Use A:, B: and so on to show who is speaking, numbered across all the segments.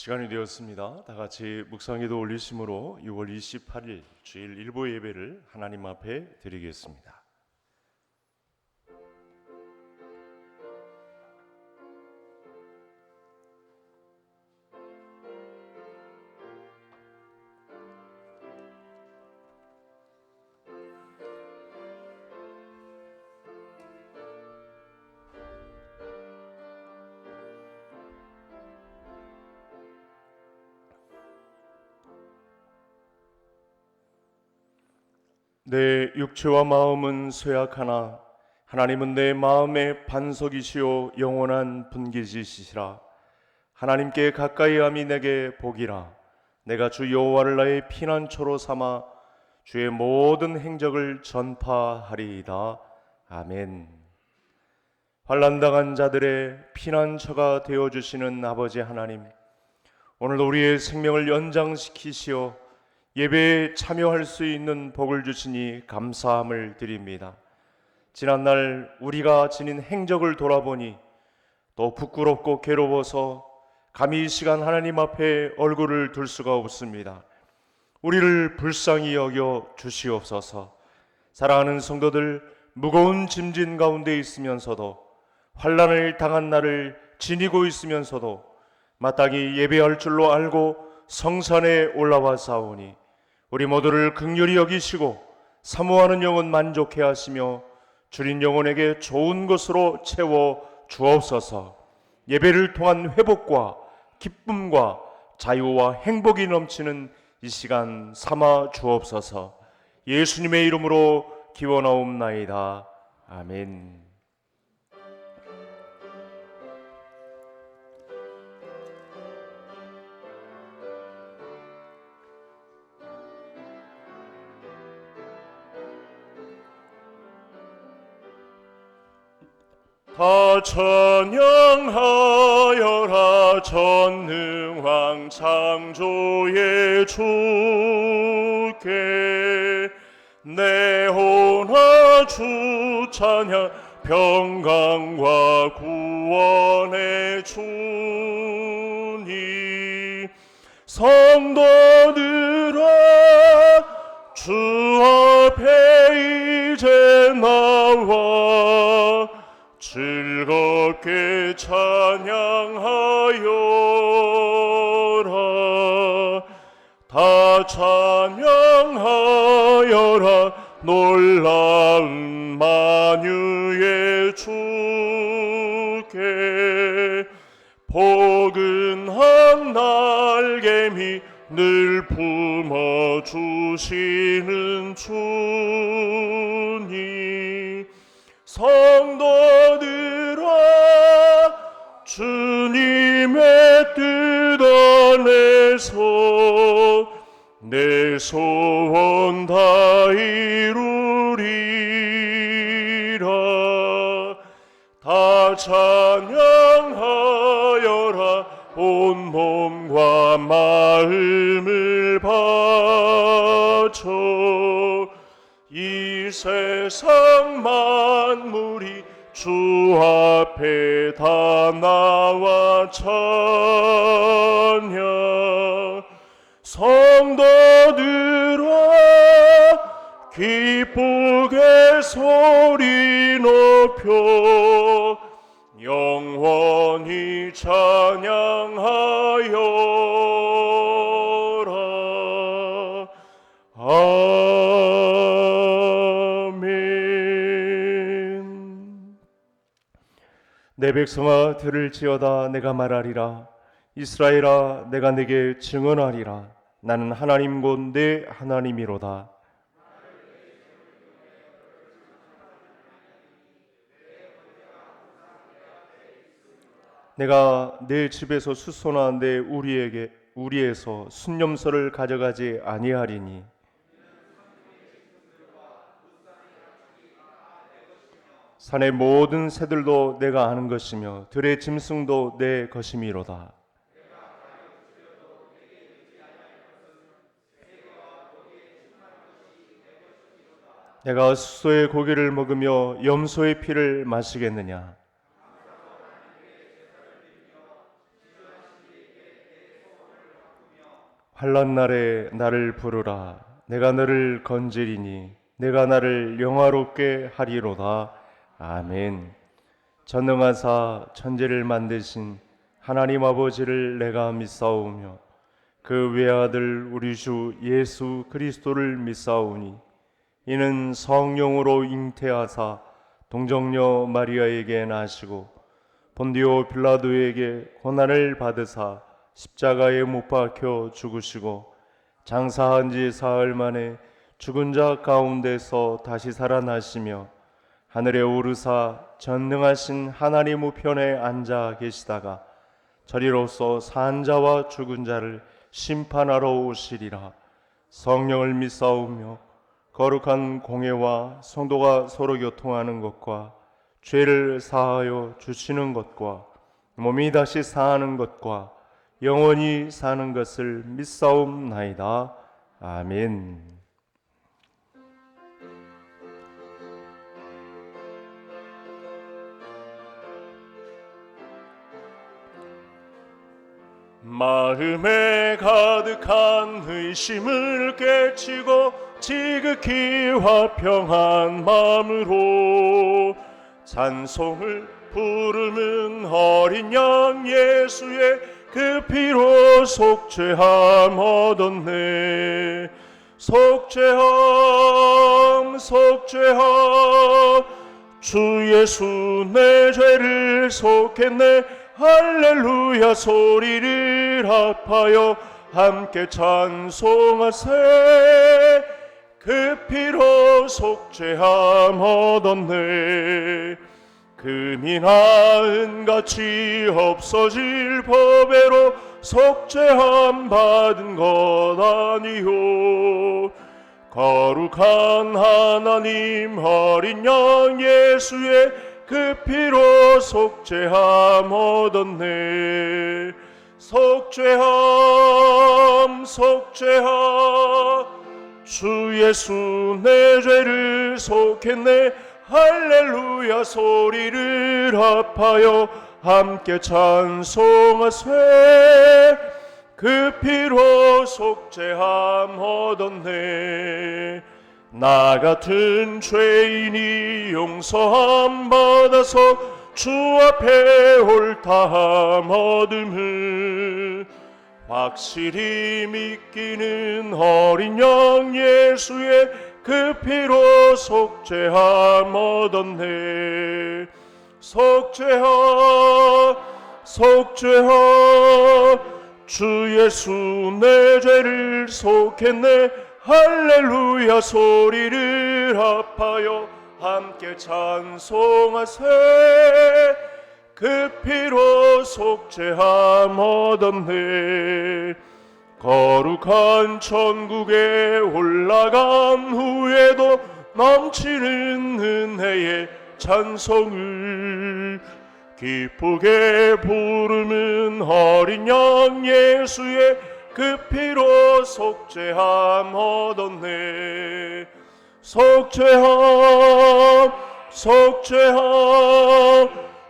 A: 시간이 되었습니다. 다 같이 묵상기도 올리심으로 6월 28일 주일 일부 예배를 하나님 앞에 드리겠습니다. 내 육체와 마음은 쇠약하나 하나님은 내 마음의 반석이시요 영원한 분깃이시라. 하나님께 가까이함이 내게 복이라. 내가 주 여호와를 나의 피난처로 삼아 주의 모든 행적을 전파하리이다. 아멘. 환난당한 자들의 피난처가 되어주시는 아버지 하나님, 오늘도 우리의 생명을 연장시키시어 예배에 참여할 수 있는 복을 주시니 감사함을 드립니다. 지난날 우리가 지닌 행적을 돌아보니 또 부끄럽고 괴로워서 감히 이 시간 하나님 앞에 얼굴을 둘 수가 없습니다. 우리를 불쌍히 여겨 주시옵소서. 사랑하는 성도들, 무거운 짐진 가운데 있으면서도 환난을 당한 나를 지니고 있으면서도 마땅히 예배할 줄로 알고 성산에 올라와 싸우니 우리 모두를 긍휼히 여기시고 사모하는 영혼 만족해 하시며 줄인 영혼에게 좋은 것으로 채워 주옵소서. 예배를 통한 회복과 기쁨과 자유와 행복이 넘치는 이 시간 삼아 주옵소서. 예수님의 이름으로 기원하옵나이다. 아멘. 다 찬양하여라. 전능왕 창조의 주께 내 혼아 주 찬양. 평강과 구원의 주니 성도들아 주 앞에 이제 나와 즐겁게 찬양하여라. 다 찬양하여라. 놀라운 만유의 주께 포근한 날개미 늘 품어주시는 주니 성도들아 주님의 뜻 안에서 내 소원 다 이루리라. 다 찬양하여라. 온 몸과 마음을 바쳐 이 세상 만물이 주 앞에 다 나와 찬양. 성도들아 기쁘게 소리 높여 영원히 찬양하여라. 아멘. 내 백성아 들을지어다. 내가 말하리라. 이스라엘아 내가 네게 증언하리라. 나는 하나님 곧 내 하나님이로다. 내가 내 집에서 숫소나 내 우리에서 순념서를 가져가지 아니하리니 산의 모든 새들도 내가 아는 것이며 들의 짐승도 내 것이미로다. 내가 숫소의 고기를 먹으며 염소의 피를 마시겠느냐? 환난 날에 나를 부르라. 내가 너를 건지리니 내가 나를 영화롭게 하리로다. 아멘. 전능하사 천지를 만드신 하나님 아버지를 내가 믿사오며 그 외아들 우리 주 예수 그리스도를 믿사오니 이는 성령으로 잉태하사 동정녀 마리아에게 나시고 본디오 빌라도에게 고난을 받으사 십자가에 못 박혀 죽으시고 장사한 지 사흘 만에 죽은 자 가운데서 다시 살아나시며 하늘에 오르사 전능하신 하나님 우편에 앉아 계시다가 저리로서 산 자와 죽은 자를 심판하러 오시리라. 성령을 믿사오며 거룩한 공회와 성도가 서로 교통하는 것과 죄를 사하여 주시는 것과 몸이 다시 사는 것과 영원히 사는 것을 믿사옵나이다. 아멘. 마음에 가득한 의심을 깨치고 지극히 화평한 마음으로 찬송을 부르는 어린 양 예수의 그 피로 속죄함 얻었네. 속죄함 속죄함 주 예수 내 죄를 속했네. 할렐루야 소리를 합하여 함께 찬송하세. 그 피로 속죄함 얻었네. 금이나 은같이 없어질 법에로 속죄함 받은 것 아니요. 거룩한 하나님 어린 양 예수의 그 피로 속죄함 얻었네. 속죄함 속죄함 주 예수 내 죄를 속했네. 할렐루야 소리를 합하여 함께 찬송하세. 그 피로 속죄함 얻었네. 나 같은 죄인이 용서함 받아서 주 앞에 옳다함 얻음을 확실히 믿기는 어린 양 예수의 그 피로 속죄함 얻었네. 속죄함 속죄함 주 예수 내 죄를 속했네. 할렐루야 소리를 합하여 함께 찬송하세. 그 피로 속죄함 얻었네. 거룩한 천국에 올라간 후에도 넘치는 은혜의 찬송을 기쁘게 부르는 어린 양 예수의 그 피로 속죄함 얻었네. 속죄함 속죄함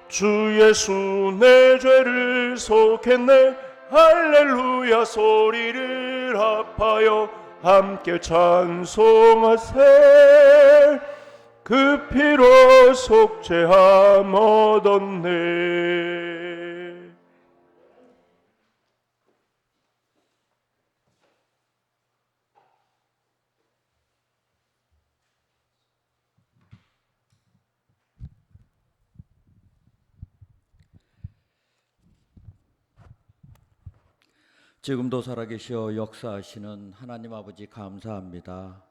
A: 주 예수 내 죄를 속했네. 할렐루야 소리를 합하여 함께 찬송하세. 그 피로 속죄함 얻었네.
B: 지금도 살아계시어 역사하시는 하나님 아버지 감사합니다.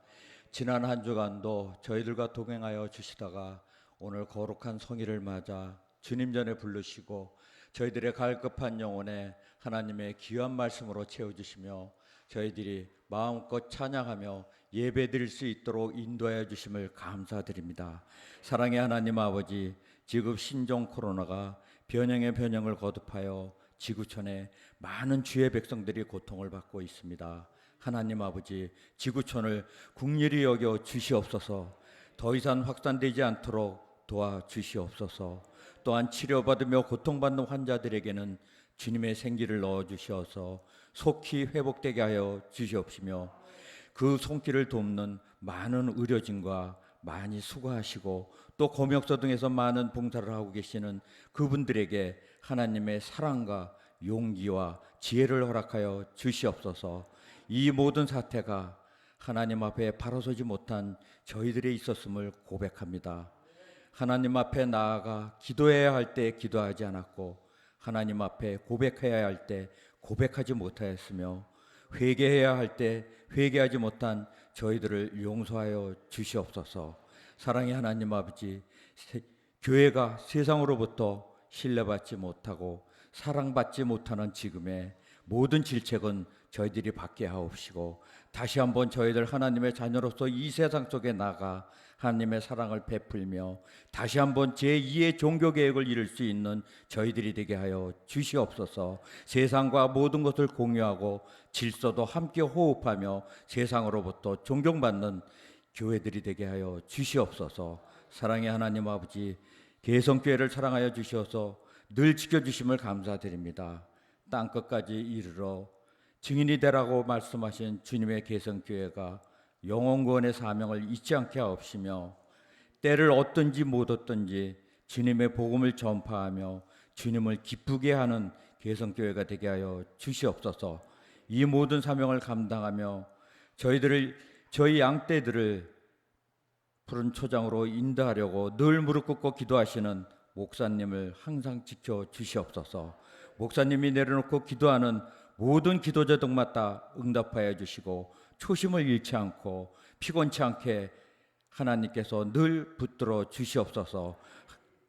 B: 지난 한 주간도 저희들과 동행하여 주시다가 오늘 거룩한 성일을 맞아 주님 전에 부르시고 저희들의 갈급한 영혼에 하나님의 귀한 말씀으로 채워주시며 저희들이 마음껏 찬양하며 예배드릴 수 있도록 인도하여 주심을 감사드립니다. 사랑의 하나님 아버지, 지금 신종 코로나가 변형의 변형을 거듭하여 지구촌에 많은 주의 백성들이 고통을 받고 있습니다. 하나님 아버지, 지구촌을 국률이 여겨 주시옵소서. 더 이상 확산되지 않도록 도와주시옵소서. 또한 치료받으며 고통받는 환자들에게는 주님의 생기를 넣어주셔서 속히 회복되게 하여 주시옵시며 그 손길을 돕는 많은 의료진과 많이 수고하시고 또 검역소 등에서 많은 봉사를 하고 계시는 그분들에게 하나님의 사랑과 용기와 지혜를 허락하여 주시옵소서. 이 모든 사태가 하나님 앞에 바로 서지 못한 저희들이 있었음을 고백합니다. 하나님 앞에 나아가 기도해야 할 때 기도하지 않았고 하나님 앞에 고백해야 할 때 고백하지 못하였으며 회개해야 할 때 회개하지 못한 저희들을 용서하여 주시옵소서. 사랑의 하나님 아버지, 교회가 세상으로부터 신뢰받지 못하고 사랑받지 못하는 지금의 모든 질책은 저희들이 받게 하옵시고 다시 한번 저희들 하나님의 자녀로서 이 세상 속에 나가 하나님의 사랑을 베풀며 다시 한번 제2의 종교 개혁을 이룰 수 있는 저희들이 되게 하여 주시옵소서. 세상과 모든 것을 공유하고 질서도 함께 호흡하며 세상으로부터 존경받는 교회들이 되게 하여 주시옵소서. 사랑의 하나님 아버지, 개성교회를 사랑하여 주셔서 늘 지켜주심을 감사드립니다. 땅끝까지 이르러 증인이 되라고 말씀하신 주님의 개성교회가 영혼구원의 사명을 잊지 않게 하옵시며 때를 얻든지 못 얻든지 주님의 복음을 전파하며 주님을 기쁘게 하는 개성교회가 되게 하여 주시옵소서. 이 모든 사명을 감당하며 저희 양떼들을 푸른 초장으로 인도하려고 늘 무릎 꿇고 기도하시는 목사님을 항상 지켜 주시옵소서. 목사님이 내려놓고 기도하는 모든 기도 제목마다 응답하여 주시고 초심을 잃지 않고 피곤치 않게 하나님께서 늘 붙들어 주시옵소서.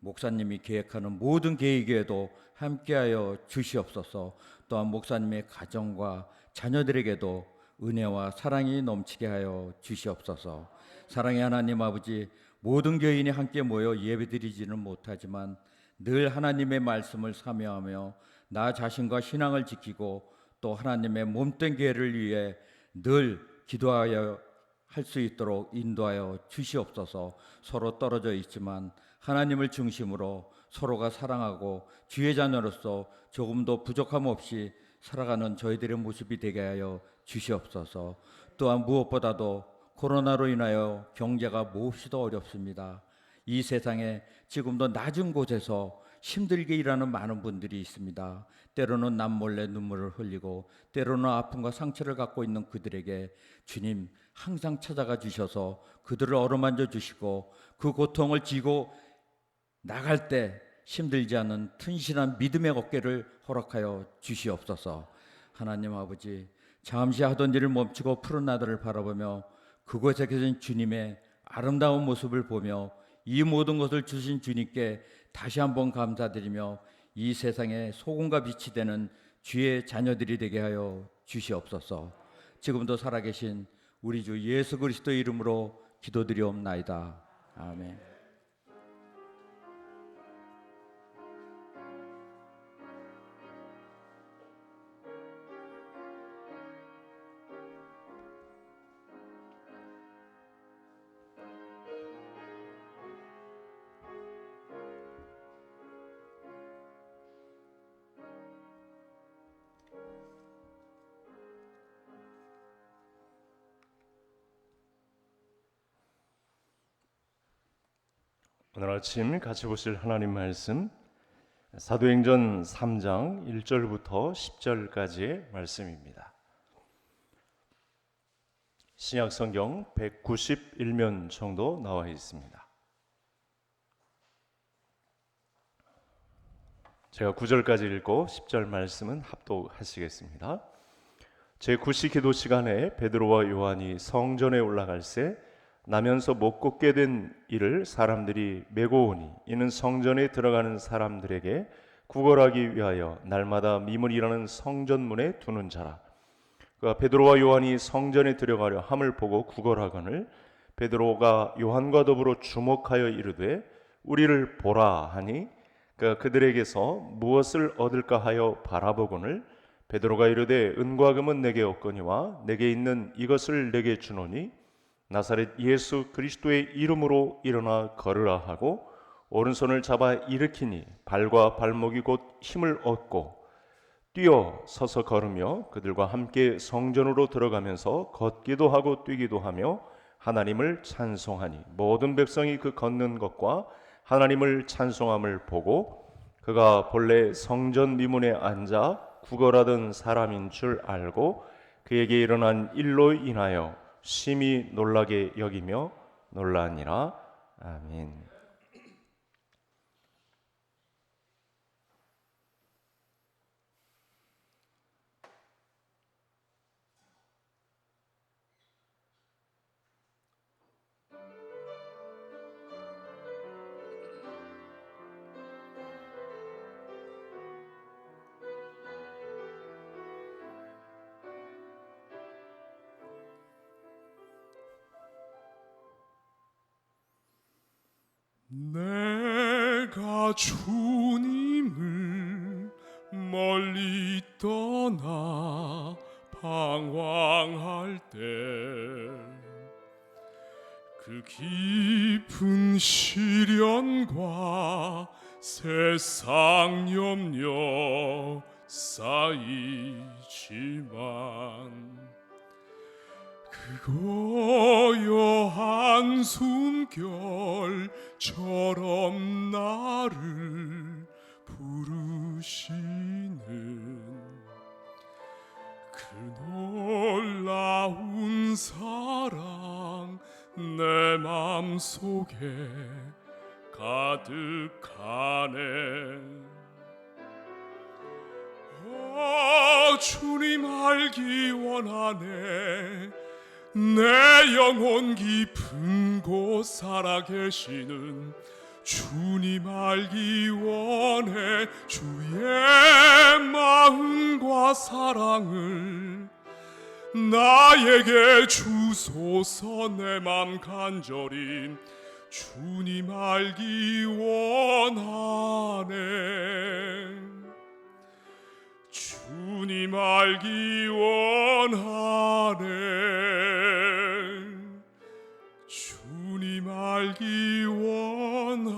B: 목사님이 계획하는 모든 계획에도 함께하여 주시옵소서. 또한 목사님의 가정과 자녀들에게도 은혜와 사랑이 넘치게 하여 주시옵소서. 사랑의 하나님 아버지, 모든 교인이 함께 모여 예배드리지는 못하지만 늘 하나님의 말씀을 사모하며 나 자신과 신앙을 지키고 또 하나님의 몸된 교회를 위해 늘 기도하여 할 수 있도록 인도하여 주시옵소서. 서로 떨어져 있지만 하나님을 중심으로 서로가 사랑하고 주의 자녀로서 조금도 부족함 없이 살아가는 저희들의 모습이 되게 하여 주시옵소서. 또한 무엇보다도 코로나로 인하여 경제가 몹시도 어렵습니다. 이 세상에 지금도 낮은 곳에서 힘들게 일하는 많은 분들이 있습니다. 때로는 남몰래 눈물을 흘리고 때로는 아픔과 상처를 갖고 있는 그들에게 주님 항상 찾아가 주셔서 그들을 어루만져 주시고 그 고통을 지고 나갈 때 힘들지 않은 튼실한 믿음의 어깨를 허락하여 주시옵소서. 하나님 아버지, 잠시 하던 일을 멈추고 푸른 하늘을 바라보며 그곳에 계신 주님의 아름다운 모습을 보며 이 모든 것을 주신 주님께 다시 한번 감사드리며 이 세상에 소금과 빛이 되는 주의 자녀들이 되게 하여 주시옵소서. 지금도 살아계신 우리 주 예수 그리스도의 이름으로 기도드리옵나이다. 아멘.
A: 오늘 아침 같이 보실 하나님 말씀 사도행전 3장 1절부터 10절까지의 말씀입니다. 신약 성경 191면 정도 나와 있습니다. 제가 9절까지 읽고 10절 말씀은 합독하시겠습니다. 제9시 기도 시간에 베드로와 요한이 성전에 올라갈새 나면서 못 걷게 된 이를 사람들이 메고 오니 이는 성전에 들어가는 사람들에게 구걸하기 위하여 날마다 미문이라는 성전문에 두는 자라. 그가 베드로와 요한이 성전에 들어가려 함을 보고 구걸하거늘 베드로가 요한과 더불어 주목하여 이르되 우리를 보라 하니 그가 그들에게서 무엇을 얻을까 하여 바라보거늘 베드로가 이르되 은과 금은 내게 없거니와 내게 있는 이것을 내게 주노니 나사렛 예수 그리스도의 이름으로 일어나 걸으라 하고 오른손을 잡아 일으키니 발과 발목이 곧 힘을 얻고 뛰어 서서 걸으며 그들과 함께 성전으로 들어가면서 걷기도 하고 뛰기도 하며 하나님을 찬송하니 모든 백성이 그 걷는 것과 하나님을 찬송함을 보고 그가 본래 성전 미문에 앉아 구걸하던 사람인 줄 알고 그에게 일어난 일로 인하여 심히 놀라게 여기며 놀라니라. 아멘.
C: 내가 주님을 멀리 떠나 방황할 때 그 깊은 시련과 세상 염려 쌓이지만 그거여 한숨결처럼 나를 부르시는 그 놀라운 사랑 내 맘속에 가득하네. 주님 알기 원하네. 내 영혼 깊은 곳 살아계시는 주님 알기 원해. 주의 마음과 사랑을 나에게 주소서. 내 맘 간절히 주님 알기 원하네. 주님 알기 원하네. 주님 알기 원하네.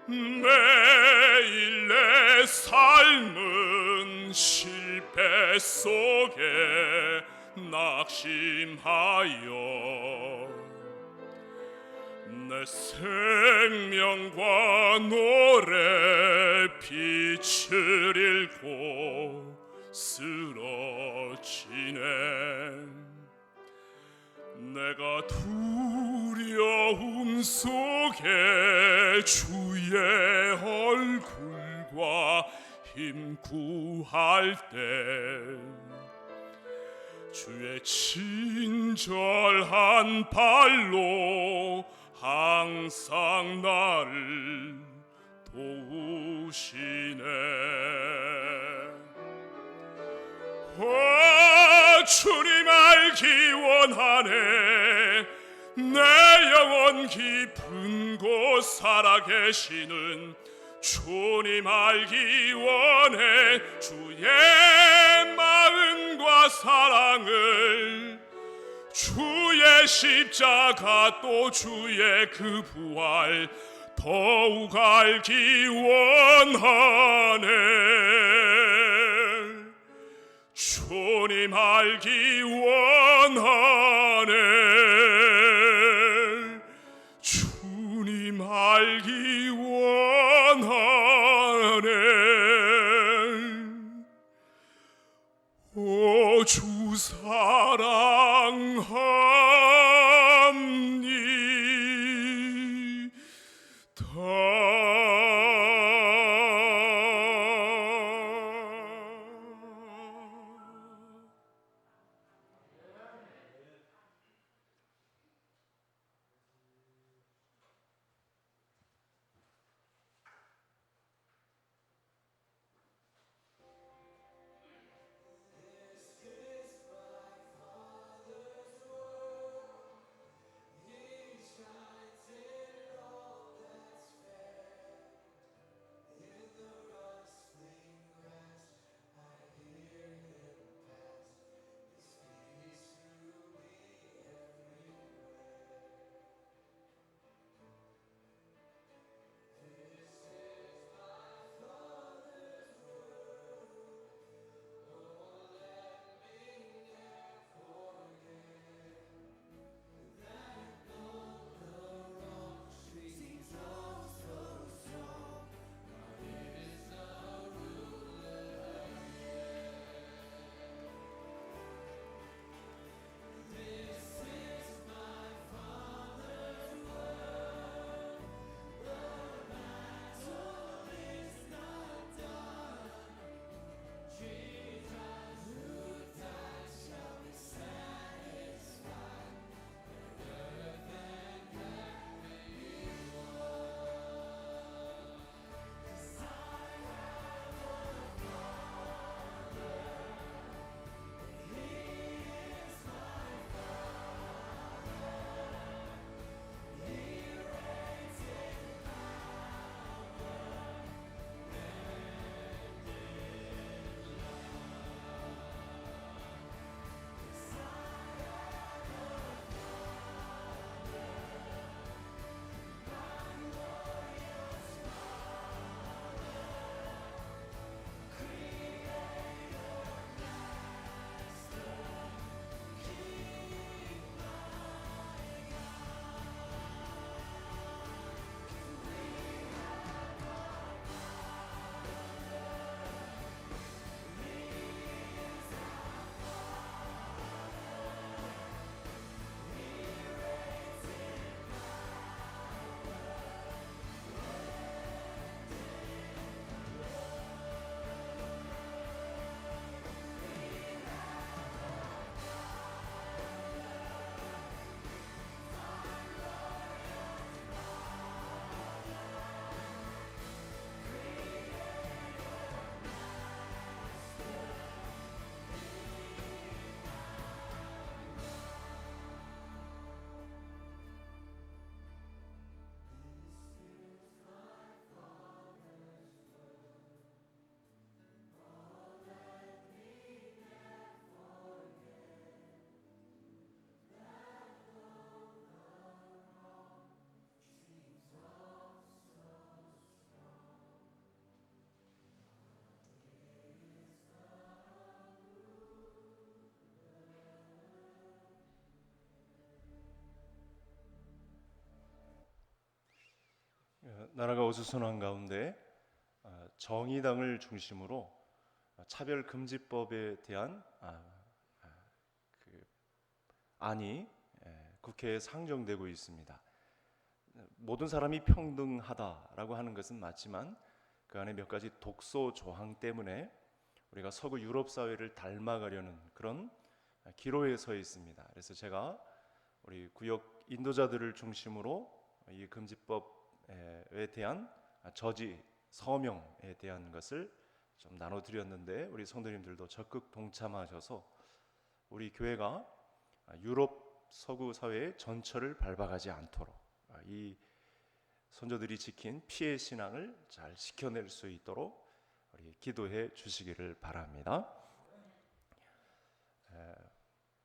C: 매일 내 삶은 실패 속에 낙심하여 내 생명과 노래 빛을 잃고 쓰러지네. 내가 두려움 속에 주의 얼굴과 힘 구할 때 주의 친절한 발로 항상 나를 도우시네. 주님 알기 원하네. 내 영혼 깊은 곳 살아계시는 주님 알기 원해. 주의 마음과 사랑을, 주의 십자가 또 주의 그 부활 더욱 알기 원하네. 주님 알기 원하네. 주님 알기 원하네. 오 주 사랑합니다.
A: 나라가 어수선한 가운데 정의당을 중심으로 차별금지법에 대한 그 안이 국회에 상정되고 있습니다. 모든 사람이 평등하다라고 하는 것은 맞지만 그 안에 몇 가지 독소 조항 때문에 우리가 서구 유럽 사회를 닮아가려는 그런 기로에 서 있습니다. 그래서 제가 우리 구역 인도자들을 중심으로 이 금지법에 대한 저지 서명에 대한 것을 좀 나눠드렸는데 우리 성도님들도 적극 동참하셔서 우리 교회가 유럽 서구 사회의 전철을 밟아가지 않도록 이 선조들이 지킨 피해 신앙을 잘 지켜낼 수 있도록 우리 기도해 주시기를 바랍니다.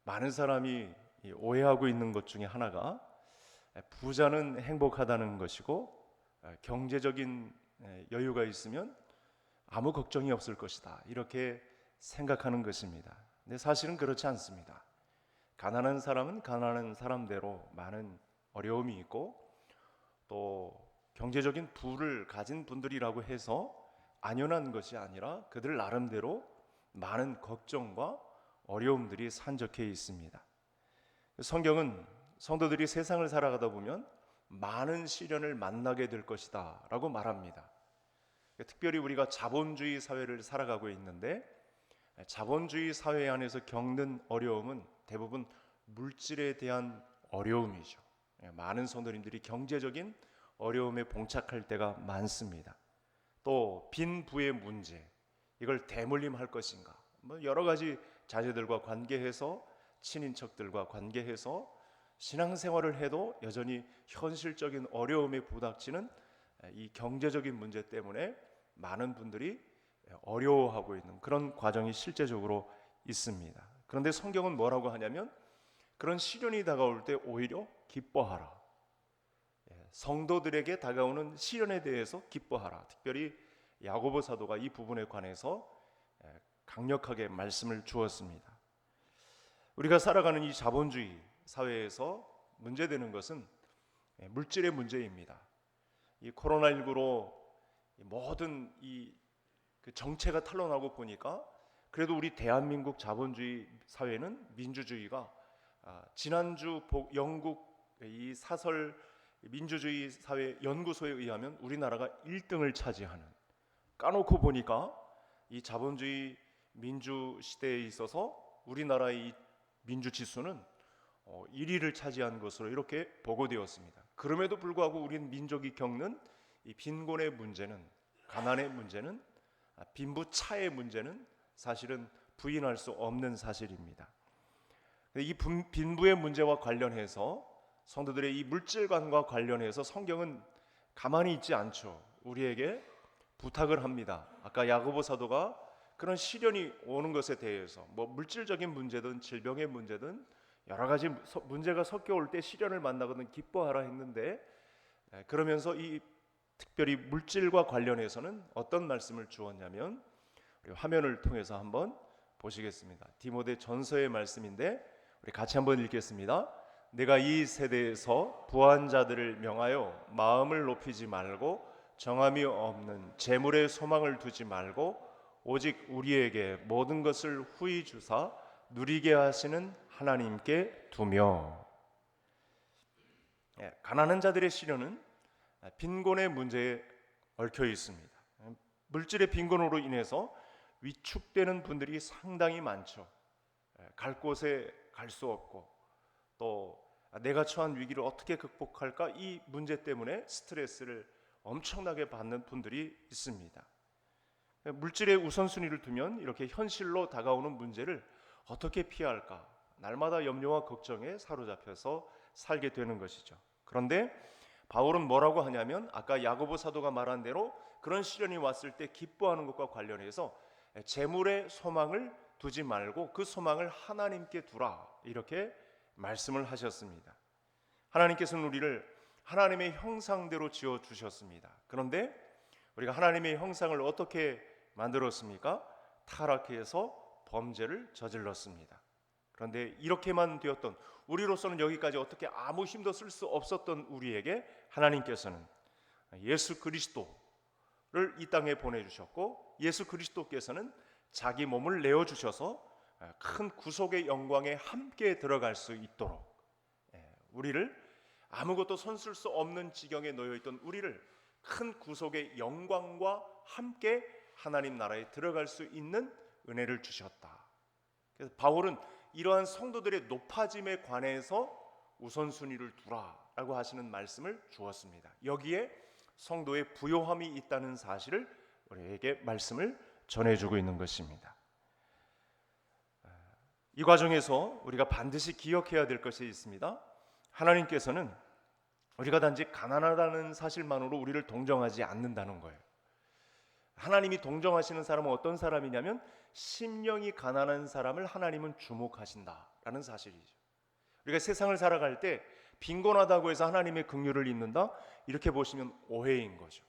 A: 많은 사람이 오해하고 있는 것 중에 하나가 부자는 행복하다는 것이고 경제적인 여유가 있으면 아무 걱정이 없을 것이다 이렇게 생각하는 것입니다. 근데 사실은 그렇지 않습니다. 가난한 사람은 가난한 사람대로 많은 어려움이 있고 또 경제적인 부를 가진 분들이라고 해서 안연한 것이 아니라 그들 나름대로 많은 걱정과 어려움들이 산적해 있습니다. 성경은 성도들이 세상을 살아가다 보면 많은 시련을 만나게 될 것이다 라고 말합니다. 특별히 우리가 자본주의 사회를 살아가고 있는데 자본주의 사회 안에서 겪는 어려움은 대부분 물질에 대한 어려움이죠. 많은 성도님들이 경제적인 어려움에 봉착할 때가 많습니다. 또 빈부의 문제, 이걸 대물림할 것인가, 여러 가지 자제들과 관계해서 친인척들과 관계해서 신앙생활을 해도 여전히 현실적인 어려움에 부닥치는 이 경제적인 문제 때문에 많은 분들이 어려워하고 있는 그런 과정이 실제적으로 있습니다. 그런데 성경은 뭐라고 하냐면 그런 시련이 다가올 때 오히려 기뻐하라. 성도들에게 다가오는 시련에 대해서 기뻐하라. 특별히 야고보 사도가 이 부분에 관해서 강력하게 말씀을 주었습니다. 우리가 살아가는 이 자본주의 사회에서 문제되는 것은 물질의 문제입니다. 이 코로나19로 모든 그 정체가 탄로나고 보니까 그래도 우리 대한민국 자본주의 사회는 민주주의가 지난주 영국 이 사설 민주주의 사회 연구소에 의하면 우리나라가 1등을 차지하는, 까놓고 보니까 이 자본주의 민주 시대에 있어서 우리나라의 이 민주 지수는 1위를 차지한 것으로 이렇게 보고되었습니다. 그럼에도 불구하고 우리는 민족이 겪는 이 빈곤의 문제는, 가난의 문제는, 빈부차의 문제는 사실은 부인할 수 없는 사실입니다. 이 빈부의 문제와 관련해서 성도들의 이 물질관과 관련해서 성경은 가만히 있지 않죠. 우리에게 부탁을 합니다. 아까 야고보 사도가 그런 시련이 오는 것에 대해서 물질적인 문제든 질병의 문제든 여러 가지 문제가 섞여 올 때 시련을 만나거든 기뻐하라 했는데, 그러면서 이 특별히 물질과 관련해서는 어떤 말씀을 주었냐면 우리 화면을 통해서 한번 보시겠습니다. 디모데 전서의 말씀인데 우리 같이 한번 읽겠습니다. 내가 이 세대에서 부한 자들을 명하여 마음을 높이지 말고 정함이 없는 재물의 소망을 두지 말고 오직 우리에게 모든 것을 후히 주사 누리게 하시는 하나님께 두며. 가난한 자들의 시련은 빈곤의 문제에 얽혀 있습니다. 물질의 빈곤으로 인해서 위축되는 분들이 상당히 많죠. 갈 곳에 갈 수 없고 또 내가 처한 위기를 어떻게 극복할까, 이 문제 때문에 스트레스를 엄청나게 받는 분들이 있습니다. 물질의 우선순위를 두면 이렇게 현실로 다가오는 문제를 어떻게 피할까, 날마다 염려와 걱정에 사로잡혀서 살게 되는 것이죠. 그런데 바울은 뭐라고 하냐면 아까 야고보 사도가 말한 대로 그런 시련이 왔을 때 기뻐하는 것과 관련해서 재물의 소망을 두지 말고 그 소망을 하나님께 두라, 이렇게 말씀을 하셨습니다. 하나님께서는 우리를 하나님의 형상대로 지어 주셨습니다. 그런데 우리가 하나님의 형상을 어떻게 만들었습니까? 타락해서 범죄를 저질렀습니다. 그런데 이렇게만 되었던 우리로서는 여기까지 어떻게 아무 힘도 쓸 수 없었던 우리에게 하나님께서는 예수 그리스도를 이 땅에 보내주셨고, 예수 그리스도께서는 자기 몸을 내어주셔서 큰 구속의 영광에 함께 들어갈 수 있도록, 우리를 아무것도 손쓸 수 없는 지경에 놓여있던 우리를 큰 구속의 영광과 함께 하나님 나라에 들어갈 수 있는 은혜를 주셨다. 그래서 바울은 이러한 성도들의 높아짐에 관해서 우선순위를 두라라고 하시는 말씀을 주었습니다. 여기에 성도의 부요함이 있다는 사실을 우리에게 말씀을 전해주고 있는 것입니다. 이 과정에서 우리가 반드시 기억해야 될 것이 있습니다. 하나님께서는 우리가 단지 가난하다는 사실만으로 우리를 동정하지 않는다는 거예요. 하나님이 동정하시는 사람은 어떤 사람이냐면 심령이 가난한 사람을 하나님은 주목하신다라는 사실이죠. 우리가 세상을 살아갈 때 빈곤하다고 해서 하나님의 긍휼을 잊는다, 이렇게 보시면 오해인 거죠.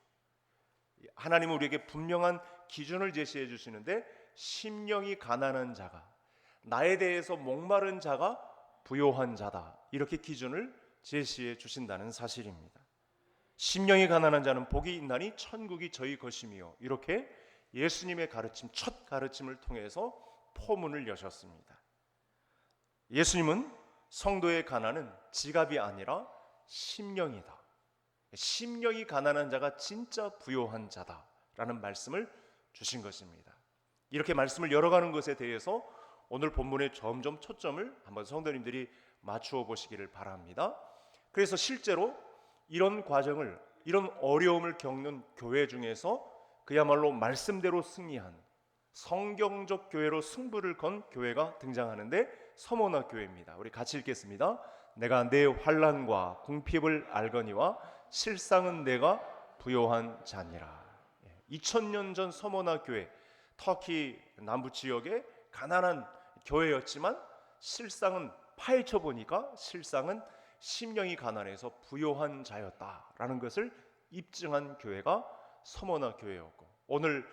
A: 하나님은 우리에게 분명한 기준을 제시해 주시는데, 심령이 가난한 자가, 나에 대해서 목마른 자가 부요한 자다, 이렇게 기준을 제시해 주신다는 사실입니다. 심령이 가난한 자는 복이 있나니 천국이 저희 것이며, 이렇게 예수님의 가르침, 첫 가르침을 통해서 포문을 여셨습니다. 예수님은 성도의 가난은 지갑이 아니라 심령이다, 심령이 가난한 자가 진짜 부요한 자다라는 말씀을 주신 것입니다. 이렇게 말씀을 열어가는 것에 대해서 오늘 본문에 점점 초점을 한번 성도님들이 맞추어 보시기를 바랍니다. 그래서 실제로 이런 과정을, 이런 어려움을 겪는 교회 중에서 그야말로 말씀대로 승리한 성경적 교회로 승부를 건 교회가 등장하는데 서모나 교회입니다. 우리 같이 읽겠습니다. 내가 내 환난과 궁핍을 알거니와 실상은 내가 부요한 자니라. 2000년 전 서모나 교회, 터키 남부 지역의 가난한 교회였지만 실상은 파헤쳐 보니까 실상은 심령이 가난해서 부요한 자였다라는 것을 입증한 교회가 서머나 교회였고, 오늘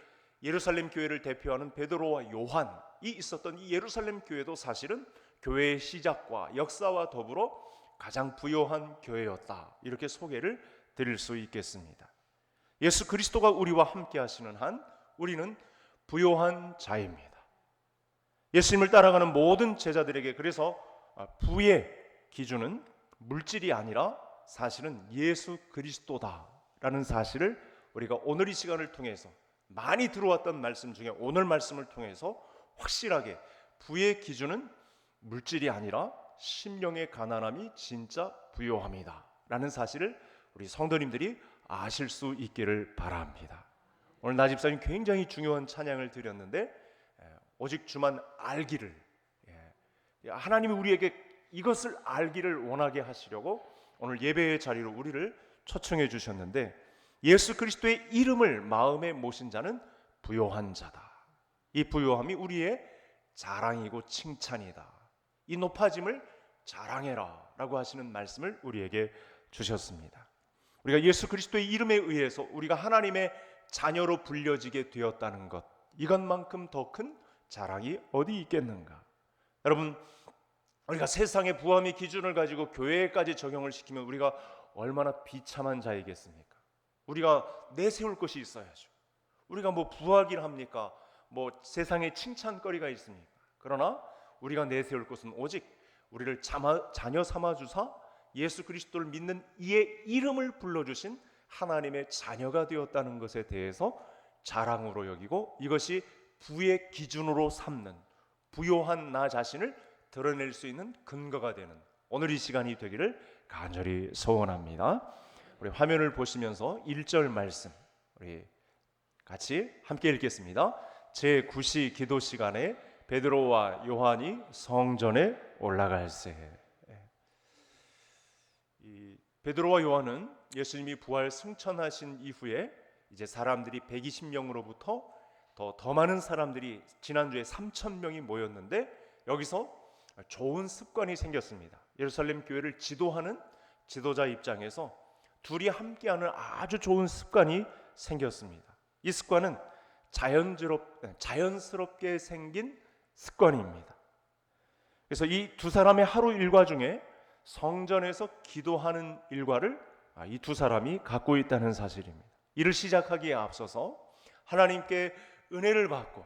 A: 예루살렘 교회를 대표하는 베드로와 요한이 있었던 이 예루살렘 교회도 사실은 교회의 시작과 역사와 더불어 가장 부요한 교회였다, 이렇게 소개를 드릴 수 있겠습니다. 예수 그리스도가 우리와 함께 하시는 한 우리는 부요한 자입니다. 예수님을 따라가는 모든 제자들에게 그래서 부의 기준은 물질이 아니라 사실은 예수 그리스도다라는 사실을 우리가 오늘 이 시간을 통해서 많이 들어왔던 말씀 중에 오늘 말씀을 통해서 확실하게 부의 기준은 물질이 아니라 심령의 가난함이 진짜 부요함이다 라는 사실을 우리 성도님들이 아실 수 있기를 바랍니다. 오늘 나집사님 굉장히 중요한 찬양을 드렸는데 오직 주만 알기를, 하나님이 우리에게 이것을 알기를 원하게 하시려고 오늘 예배의 자리로 우리를 초청해 주셨는데, 예수 그리스도의 이름을 마음에 모신 자는 부요한 자다. 이 부요함이 우리의 자랑이고 칭찬이다. 이 높아짐을 자랑해라 라고 하시는 말씀을 우리에게 주셨습니다. 우리가 예수 그리스도의 이름에 의해서 우리가 하나님의 자녀로 불려지게 되었다는 것, 이것만큼 더 큰 자랑이 어디 있겠는가. 여러분, 우리가 세상의 부함의 기준을 가지고 교회까지 적용을 시키면 우리가 얼마나 비참한 자이겠습니까? 우리가 내세울 것이 있어야죠. 우리가 뭐 부하기를 합니까? 뭐 세상에 칭찬거리가 있습니까? 그러나 우리가 내세울 것은 오직 우리를 자녀 삼아주사 예수 그리스도를 믿는 이의 이름을 불러주신 하나님의 자녀가 되었다는 것에 대해서 자랑으로 여기고, 이것이 부의 기준으로 삼는, 부요한 나 자신을 드러낼 수 있는 근거가 되는 오늘 이 시간이 되기를 간절히 소원합니다. 우리 화면을 보시면서 1절 말씀 우리 같이 함께 읽겠습니다. 제9시 기도 시간에 베드로와 요한이 성전에 올라갈새. 이 베드로와 요한은 예수님이 부활 승천하신 이후에 이제 사람들이 120명으로부터 더 많은 사람들이 지난주에 3,000명이 모였는데, 여기서 좋은 습관이 생겼습니다. 예루살렘 교회를 지도하는 지도자 입장에서 둘이 함께하는 아주 좋은 습관이 생겼습니다. 이 습관은 자연스럽게 생긴 습관입니다. 그래서 이 두 사람의 하루 일과 중에 성전에서 기도하는 일과를 이 두 사람이 갖고 있다는 사실입니다. 이를 시작하기에 앞서서 하나님께 은혜를 받고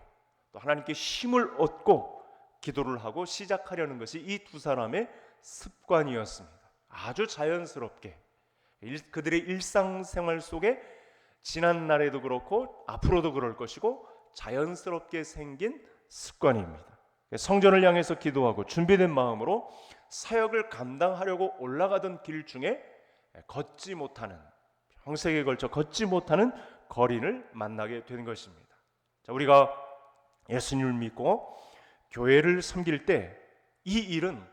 A: 또 하나님께 힘을 얻고 기도를 하고 시작하려는 것이 이 두 사람의 습관이었습니다. 아주 자연스럽게 그들의 일상생활 속에 지난 날에도 그렇고 앞으로도 그럴 것이고 자연스럽게 생긴 습관입니다. 성전을 향해서 기도하고 준비된 마음으로 사역을 감당하려고 올라가던 길 중에 걷지 못하는, 평생에 걸쳐 걷지 못하는 거린을 만나게 된 것입니다. 자, 우리가 예수님을 믿고 교회를 섬길 때 이 일은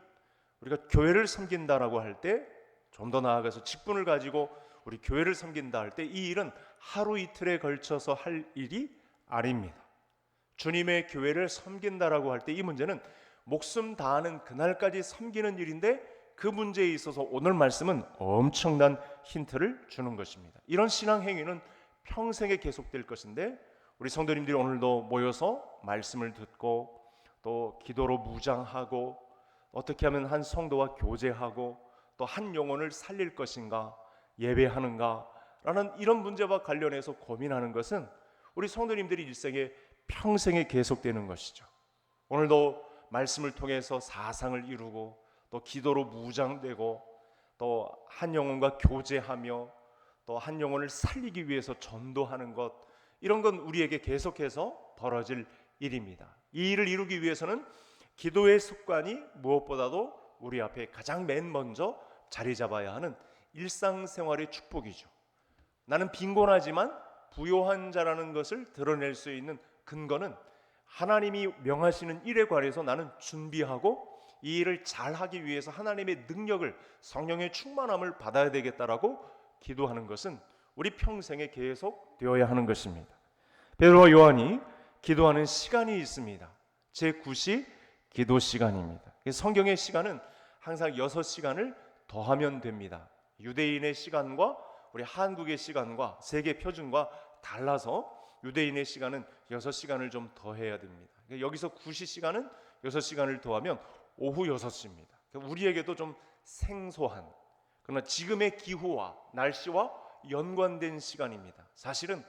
A: 우리가 교회를 섬긴다라고 할 때, 좀 더 나아가서 직분을 가지고 우리 교회를 섬긴다 할 때 이 일은 하루 이틀에 걸쳐서 할 일이 아닙니다. 주님의 교회를 섬긴다라고 할 때 이 문제는 목숨 다하는 그날까지 섬기는 일인데, 그 문제에 있어서 오늘 말씀은 엄청난 힌트를 주는 것입니다. 이런 신앙 행위는 평생에 계속될 것인데, 우리 성도님들이 오늘도 모여서 말씀을 듣고 또 기도로 무장하고 어떻게 하면 한 성도와 교제하고 또 한 영혼을 살릴 것인가, 예배하는가 라는 이런 문제와 관련해서 고민하는 것은 우리 성도님들이 일생에 평생에 계속되는 것이죠. 오늘도 말씀을 통해서 사상을 이루고 또 기도로 무장되고 또 한 영혼과 교제하며 또 한 영혼을 살리기 위해서 전도하는 것, 이런 건 우리에게 계속해서 벌어질 일입니다. 이 일을 이루기 위해서는 기도의 습관이 무엇보다도 우리 앞에 가장 맨 먼저 자리 잡아야 하는 일상생활의 축복이죠. 나는 빈곤하지만 부요한 자라는 것을 드러낼 수 있는 근거는 하나님이 명하시는 일에 관해서 나는 준비하고 이 일을 잘하기 위해서 하나님의 능력을, 성령의 충만함을 받아야 되겠다라고 기도하는 것은 우리 평생에 계속 되어야 하는 것입니다. 베드로와 요한이 기도하는 시간이 있습니다. 제9시 기도 시간입니다. 성경의 시간은 항상 6시간을 더하면 됩니다. 유대인의 시간과 우리 한국의 시간과 세계 표준과 달라서 유대인의 시간은 6시간을 좀 더해야 됩니다. 여기서 9시 시간은 6시간을 더하면 오후 6시입니다. 우리에게도 좀 생소한, 그러나 지금의 기후와 날씨와 연관된 시간입니다. 사실은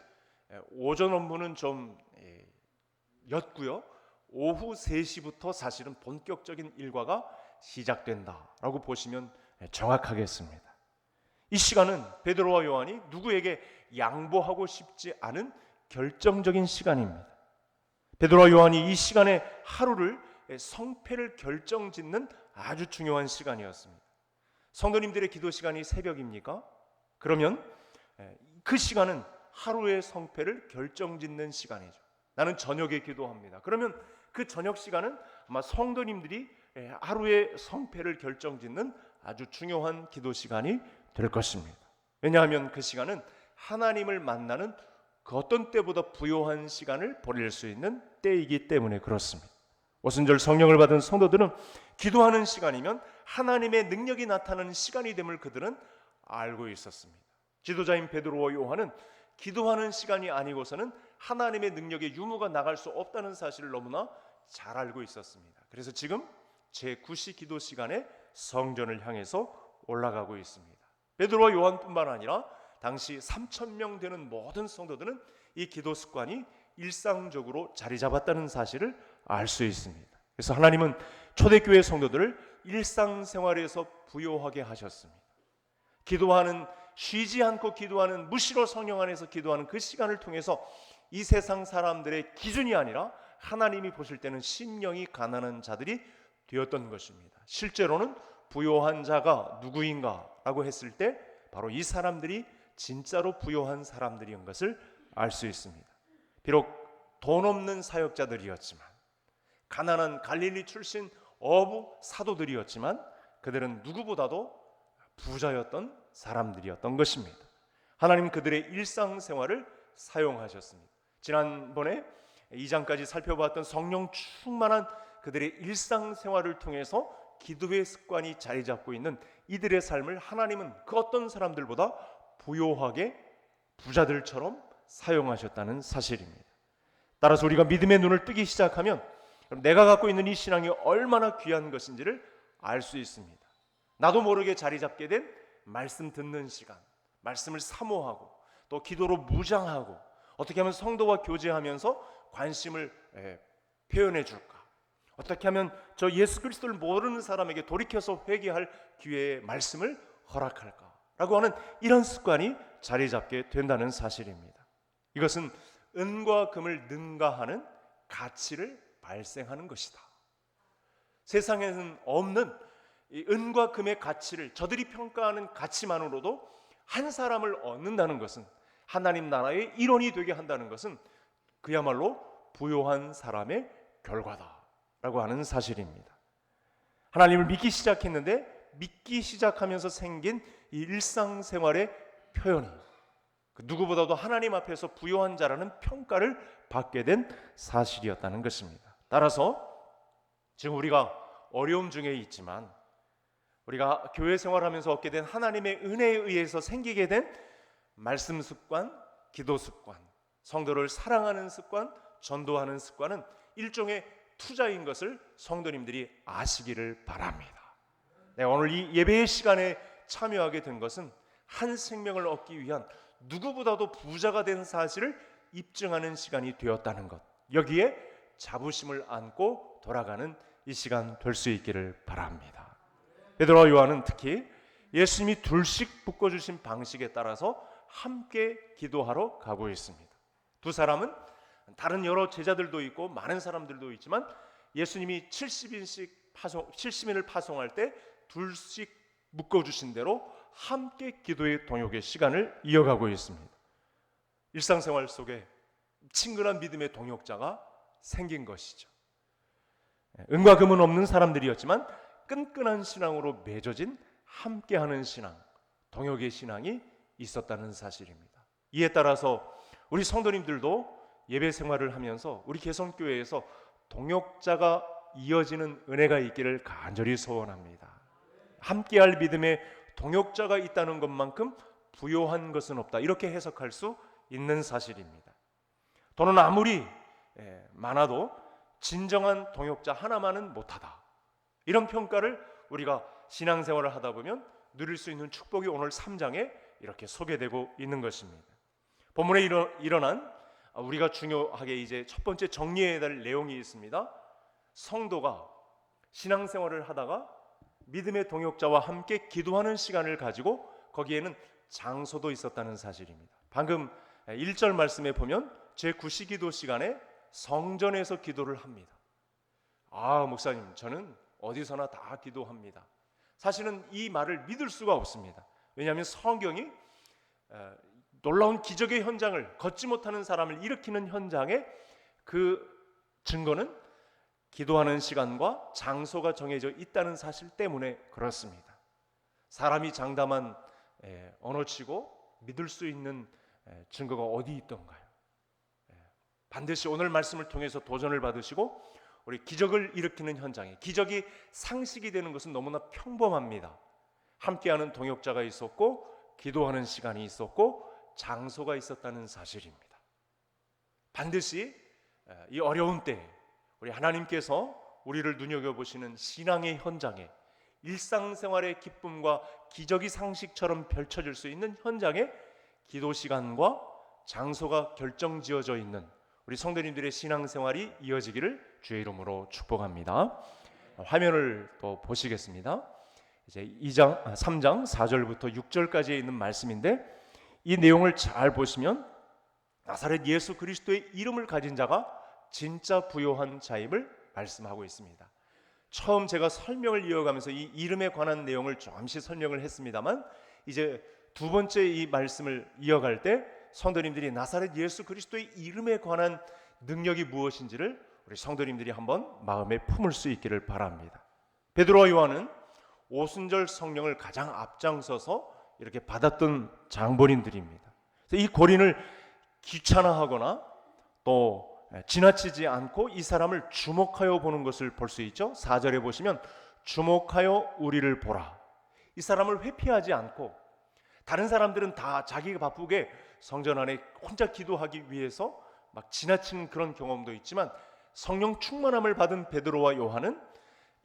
A: 오전 업무는 좀 였고요. 오후 3시부터 사실은 본격적인 일과가 시작된다라고 보시면 정확하겠습니다. 이 시간은 베드로와 요한이 누구에게 양보하고 싶지 않은 결정적인 시간입니다. 베드로와 요한이 이 시간에 하루를 성패를 결정짓는 아주 중요한 시간이었습니다. 성도님들의 기도 시간이 새벽입니까? 그러면 그 시간은 하루의 성패를 결정짓는 시간이죠. 나는 저녁에 기도합니다. 그러면 그 저녁 시간은 아마 성도님들이 하루의 성패를 결정짓는 아주 중요한 기도 시간이 될 것입니다. 왜냐하면 그 시간은 하나님을 만나는 그 어떤 때보다 부요한 시간을 보낼 수 있는 때이기 때문에 그렇습니다. 오순절 성령을 받은 성도들은 기도하는 시간이면 하나님의 능력이 나타나는 시간이 됨을 그들은 알고 있었습니다. 지도자인 베드로와 요한은 기도하는 시간이 아니고서는 하나님의 능력의 유무가 나갈 수 없다는 사실을 너무나 잘 알고 있었습니다. 그래서 지금 제9시 기도 시간에 성전을 향해서 올라가고 있습니다. 베드로와 요한뿐만 아니라 당시 3,000명 되는 모든 성도들은 이 기도 습관이 일상적으로 자리 잡았다는 사실을 알 수 있습니다. 그래서 하나님은 초대교회 성도들을 일상생활에서 부요하게 하셨습니다. 기도하는, 쉬지 않고 기도하는, 무시로 성령 안에서 기도하는 그 시간을 통해서 이 세상 사람들의 기준이 아니라 하나님이 보실 때는 심령이 가난한 자들이 되었던 것입니다. 실제로는 부요한 자가 누구인가 라고 했을 때 바로 이 사람들이 진짜로 부요한 사람들인 것을 알 수 있습니다. 비록 돈 없는 사역자들이었지만, 가난한 갈릴리 출신 어부 사도들이었지만 그들은 누구보다도 부자였던 사람들이었던 것입니다. 하나님 그들의 일상생활을 사용하셨습니다. 지난번에 2장까지 살펴봤던 성령 충만한 그들의 일상생활을 통해서 기도의 습관이 자리 잡고 있는 이들의 삶을 하나님은 그 어떤 사람들보다 부요하게 부자들처럼 사용하셨다는 사실입니다. 따라서 우리가 믿음의 눈을 뜨기 시작하면 내가 갖고 있는 이 신앙이 얼마나 귀한 것인지를 알 수 있습니다. 나도 모르게 자리 잡게 된 말씀 듣는 시간, 말씀을 사모하고 또 기도로 무장하고 어떻게 하면 성도와 교제하면서 관심을 표현해 줄까? 어떻게 하면 저 예수 그리스도를 모르는 사람에게 돌이켜서 회개할 기회의 말씀을 허락할까? 라고 하는 이런 습관이 자리 잡게 된다는 사실입니다. 이것은 은과 금을 능가하는 가치를 발생하는 것이다. 세상에는 없는 이 은과 금의 가치를 저들이 평가하는 가치만으로도 한 사람을 얻는다는 것은, 하나님 나라의 일원이 되게 한다는 것은 그야말로 부요한 사람의 결과다라고 하는 사실입니다. 하나님을 믿기 시작했는데 믿기 시작하면서 생긴 이 일상생활의 표현이 누구보다도 하나님 앞에서 부요한 자라는 평가를 받게 된 사실이었다는 것입니다. 따라서 지금 우리가 어려움 중에 있지만 우리가 교회 생활하면서 얻게 된 하나님의 은혜에 의해서 생기게 된 말씀 습관, 기도 습관, 성도를 사랑하는 습관, 전도하는 습관은 일종의 투자인 것을 성도님들이 아시기를 바랍니다. 오늘 이 예배의 시간에 참여하게 된 것은 한 생명을 얻기 위한 누구보다도 부자가 된 사실을 입증하는 시간이 되었다는 것, 여기에 자부심을 안고 돌아가는 이 시간 될 수 있기를 바랍니다. 베드로와 요한은 특히 예수님이 둘씩 묶어주신 방식에 따라서 함께 기도하러 가고 있습니다. 두 사람은 다른 여러 제자들도 있고 많은 사람들도 있지만 예수님이 70인을 파송할 때 둘씩 묶어주신 대로 함께 기도의 동역의 시간을 이어가고 있습니다. 일상생활 속에 친근한 믿음의 동역자가 생긴 것이죠. 은과 금은 없는 사람들이었지만 끈끈한 신앙으로 맺어진 함께하는 신앙, 동역의 신앙이 있었다는 사실입니다. 이에 따라서 우리 성도님들도 예배 생활을 하면서 우리 개성교회에서 동역자가 이어지는 은혜가 있기를 간절히 소원합니다. 함께할 믿음의 동역자가 있다는 것만큼 부요한 것은 없다, 이렇게 해석할 수 있는 사실입니다. 돈은 아무리 많아도 진정한 동역자 하나만은 못하다, 이런 평가를 우리가 신앙생활을 하다 보면 누릴 수 있는 축복이 오늘 3장에 이렇게 소개되고 있는 것입니다. 본문에 일어난 우리가 중요하게 이제 첫 번째 정리해야 될 내용이 있습니다. 성도가 신앙생활을 하다가 믿음의 동역자와 함께 기도하는 시간을 가지고 거기에는 장소도 있었다는 사실입니다. 방금 1절 말씀에 보면 제9시기도 시간에 성전에서 기도를 합니다. 목사님, 저는 어디서나 다 기도합니다. 사실은 이 말을 믿을 수가 없습니다. 왜냐하면 성경이 놀라운 기적의 현장을, 걷지 못하는 사람을 일으키는 현장에 그 증거는 기도하는 시간과 장소가 정해져 있다는 사실 때문에 그렇습니다. 사람이 장담한 언어치고 믿을 수 있는 증거가 어디 있던가요? 반드시 오늘 말씀을 통해서 도전을 받으시고 우리 기적을 일으키는 현장에, 기적이 상식이 되는 것은 너무나 평범합니다. 함께하는 동역자가 있었고 기도하는 시간이 있었고 장소가 있었다는 사실입니다. 반드시 이 어려운 때에 우리 하나님께서 우리를 눈여겨보시는 신앙의 현장에, 일상생활의 기쁨과 기적이 상식처럼 펼쳐질 수 있는 현장에 기도 시간과 장소가 결정지어져 있는 우리 성도님들의 신앙생활이 이어지기를 주의 이름으로 축복합니다. 화면을 또 보시겠습니다. 이제 3장 4절부터 6절까지에 있는 말씀인데, 이 내용을 잘 보시면 나사렛 예수 그리스도의 이름을 가진 자가 진짜 부요한 자임을 말씀하고 있습니다. 처음 제가 설명을 이어가면서 이 이름에 관한 내용을 잠시 설명을 했습니다만, 이제 두 번째 이 말씀을 이어갈 때 성도님들이 나사렛 예수 그리스도의 이름에 관한 능력이 무엇인지를 우리 성도님들이 한번 마음에 품을 수 있기를 바랍니다. 베드로와 요한은 오순절 성령을 가장 앞장서서 이렇게 받았던 장본인들입니다. 이 고린을 귀찮아하거나 또 지나치지 않고 이 사람을 주목하여 보는 것을 볼 수 있죠. 4절에 보시면 주목하여 우리를 보라. 이 사람을 회피하지 않고, 다른 사람들은 다 자기가 바쁘게 성전 안에 혼자 기도하기 위해서 막 지나치는 그런 경험도 있지만, 성령 충만함을 받은 베드로와 요한은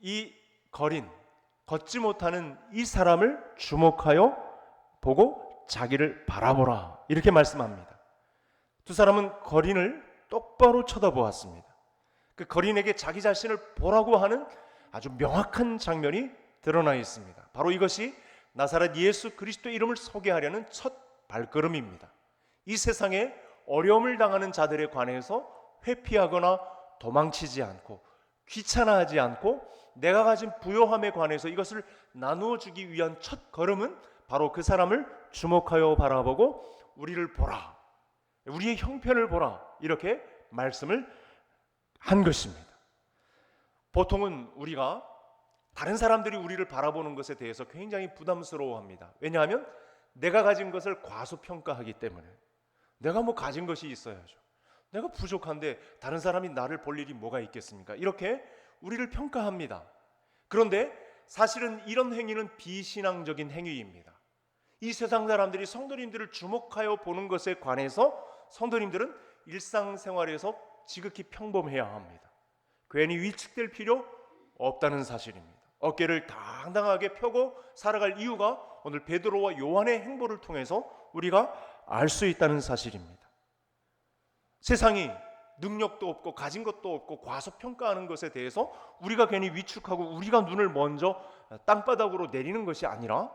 A: 이 걷지 못하는 이 사람을 주목하여 보고 자기를 바라보라 이렇게 말씀합니다. 두 사람은 거린을 똑바로 쳐다보았습니다. 그 거린에게 자기 자신을 보라고 하는 아주 명확한 장면이 드러나 있습니다. 바로 이것이 나사렛 예수 그리스도의 이름을 소개하려는 첫 발걸음입니다. 이 세상에 어려움을 당하는 자들에 관해서 회피하거나 도망치지 않고 귀찮아하지 않고 내가 가진 부요함에 관해서 이것을 나누어 주기 위한 첫 걸음은 바로 그 사람을 주목하여 바라보고 우리를 보라, 우리의 형편을 보라 이렇게 말씀을 한 것입니다. 보통은 우리가 다른 사람들이 우리를 바라보는 것에 대해서 굉장히 부담스러워합니다. 왜냐하면 내가 가진 것을 과소평가하기 때문에. 내가 뭐 가진 것이 있어야죠. 내가 부족한데 다른 사람이 나를 볼 일이 뭐가 있겠습니까? 이렇게 우리를 평가합니다. 그런데 사실은 이런 행위는 비신앙적인 행위입니다. 이 세상 사람들이 성도님들을 주목하여 보는 것에 관해서 성도님들은 일상생활에서 지극히 평범해야 합니다. 괜히 위축될 필요 없다는 사실입니다. 어깨를 당당하게 펴고 살아갈 이유가 오늘 베드로와 요한의 행보를 통해서 우리가 알 수 있다는 사실입니다. 세상이 능력도 없고 가진 것도 없고 과소평가하는 것에 대해서 우리가 괜히 위축하고 우리가 눈을 먼저 땅바닥으로 내리는 것이 아니라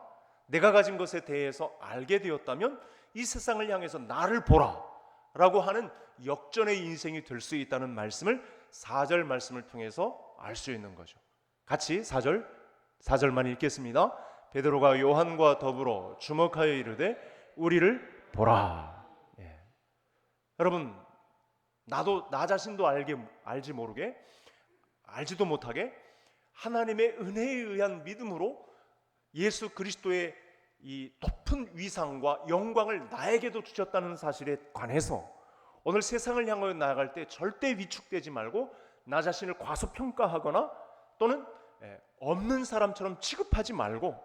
A: 내가 가진 것에 대해서 알게 되었다면 이 세상을 향해서 나를 보라 라고 하는 역전의 인생이 될 수 있다는 말씀을 4절 말씀을 통해서 알 수 있는 거죠. 같이 4절만 읽겠습니다. 베드로가 요한과 더불어 주목하여 이르되 우리를 보라. 여러분, 나도 나 자신도 알지 모르게 알지도 못하게 하나님의 은혜에 의한 믿음으로 예수 그리스도의 이 높은 위상과 영광을 나에게도 주셨다는 사실에 관해서 오늘 세상을 향하여 나아갈 때 절대 위축되지 말고 나 자신을 과소평가하거나 또는 없는 사람처럼 취급하지 말고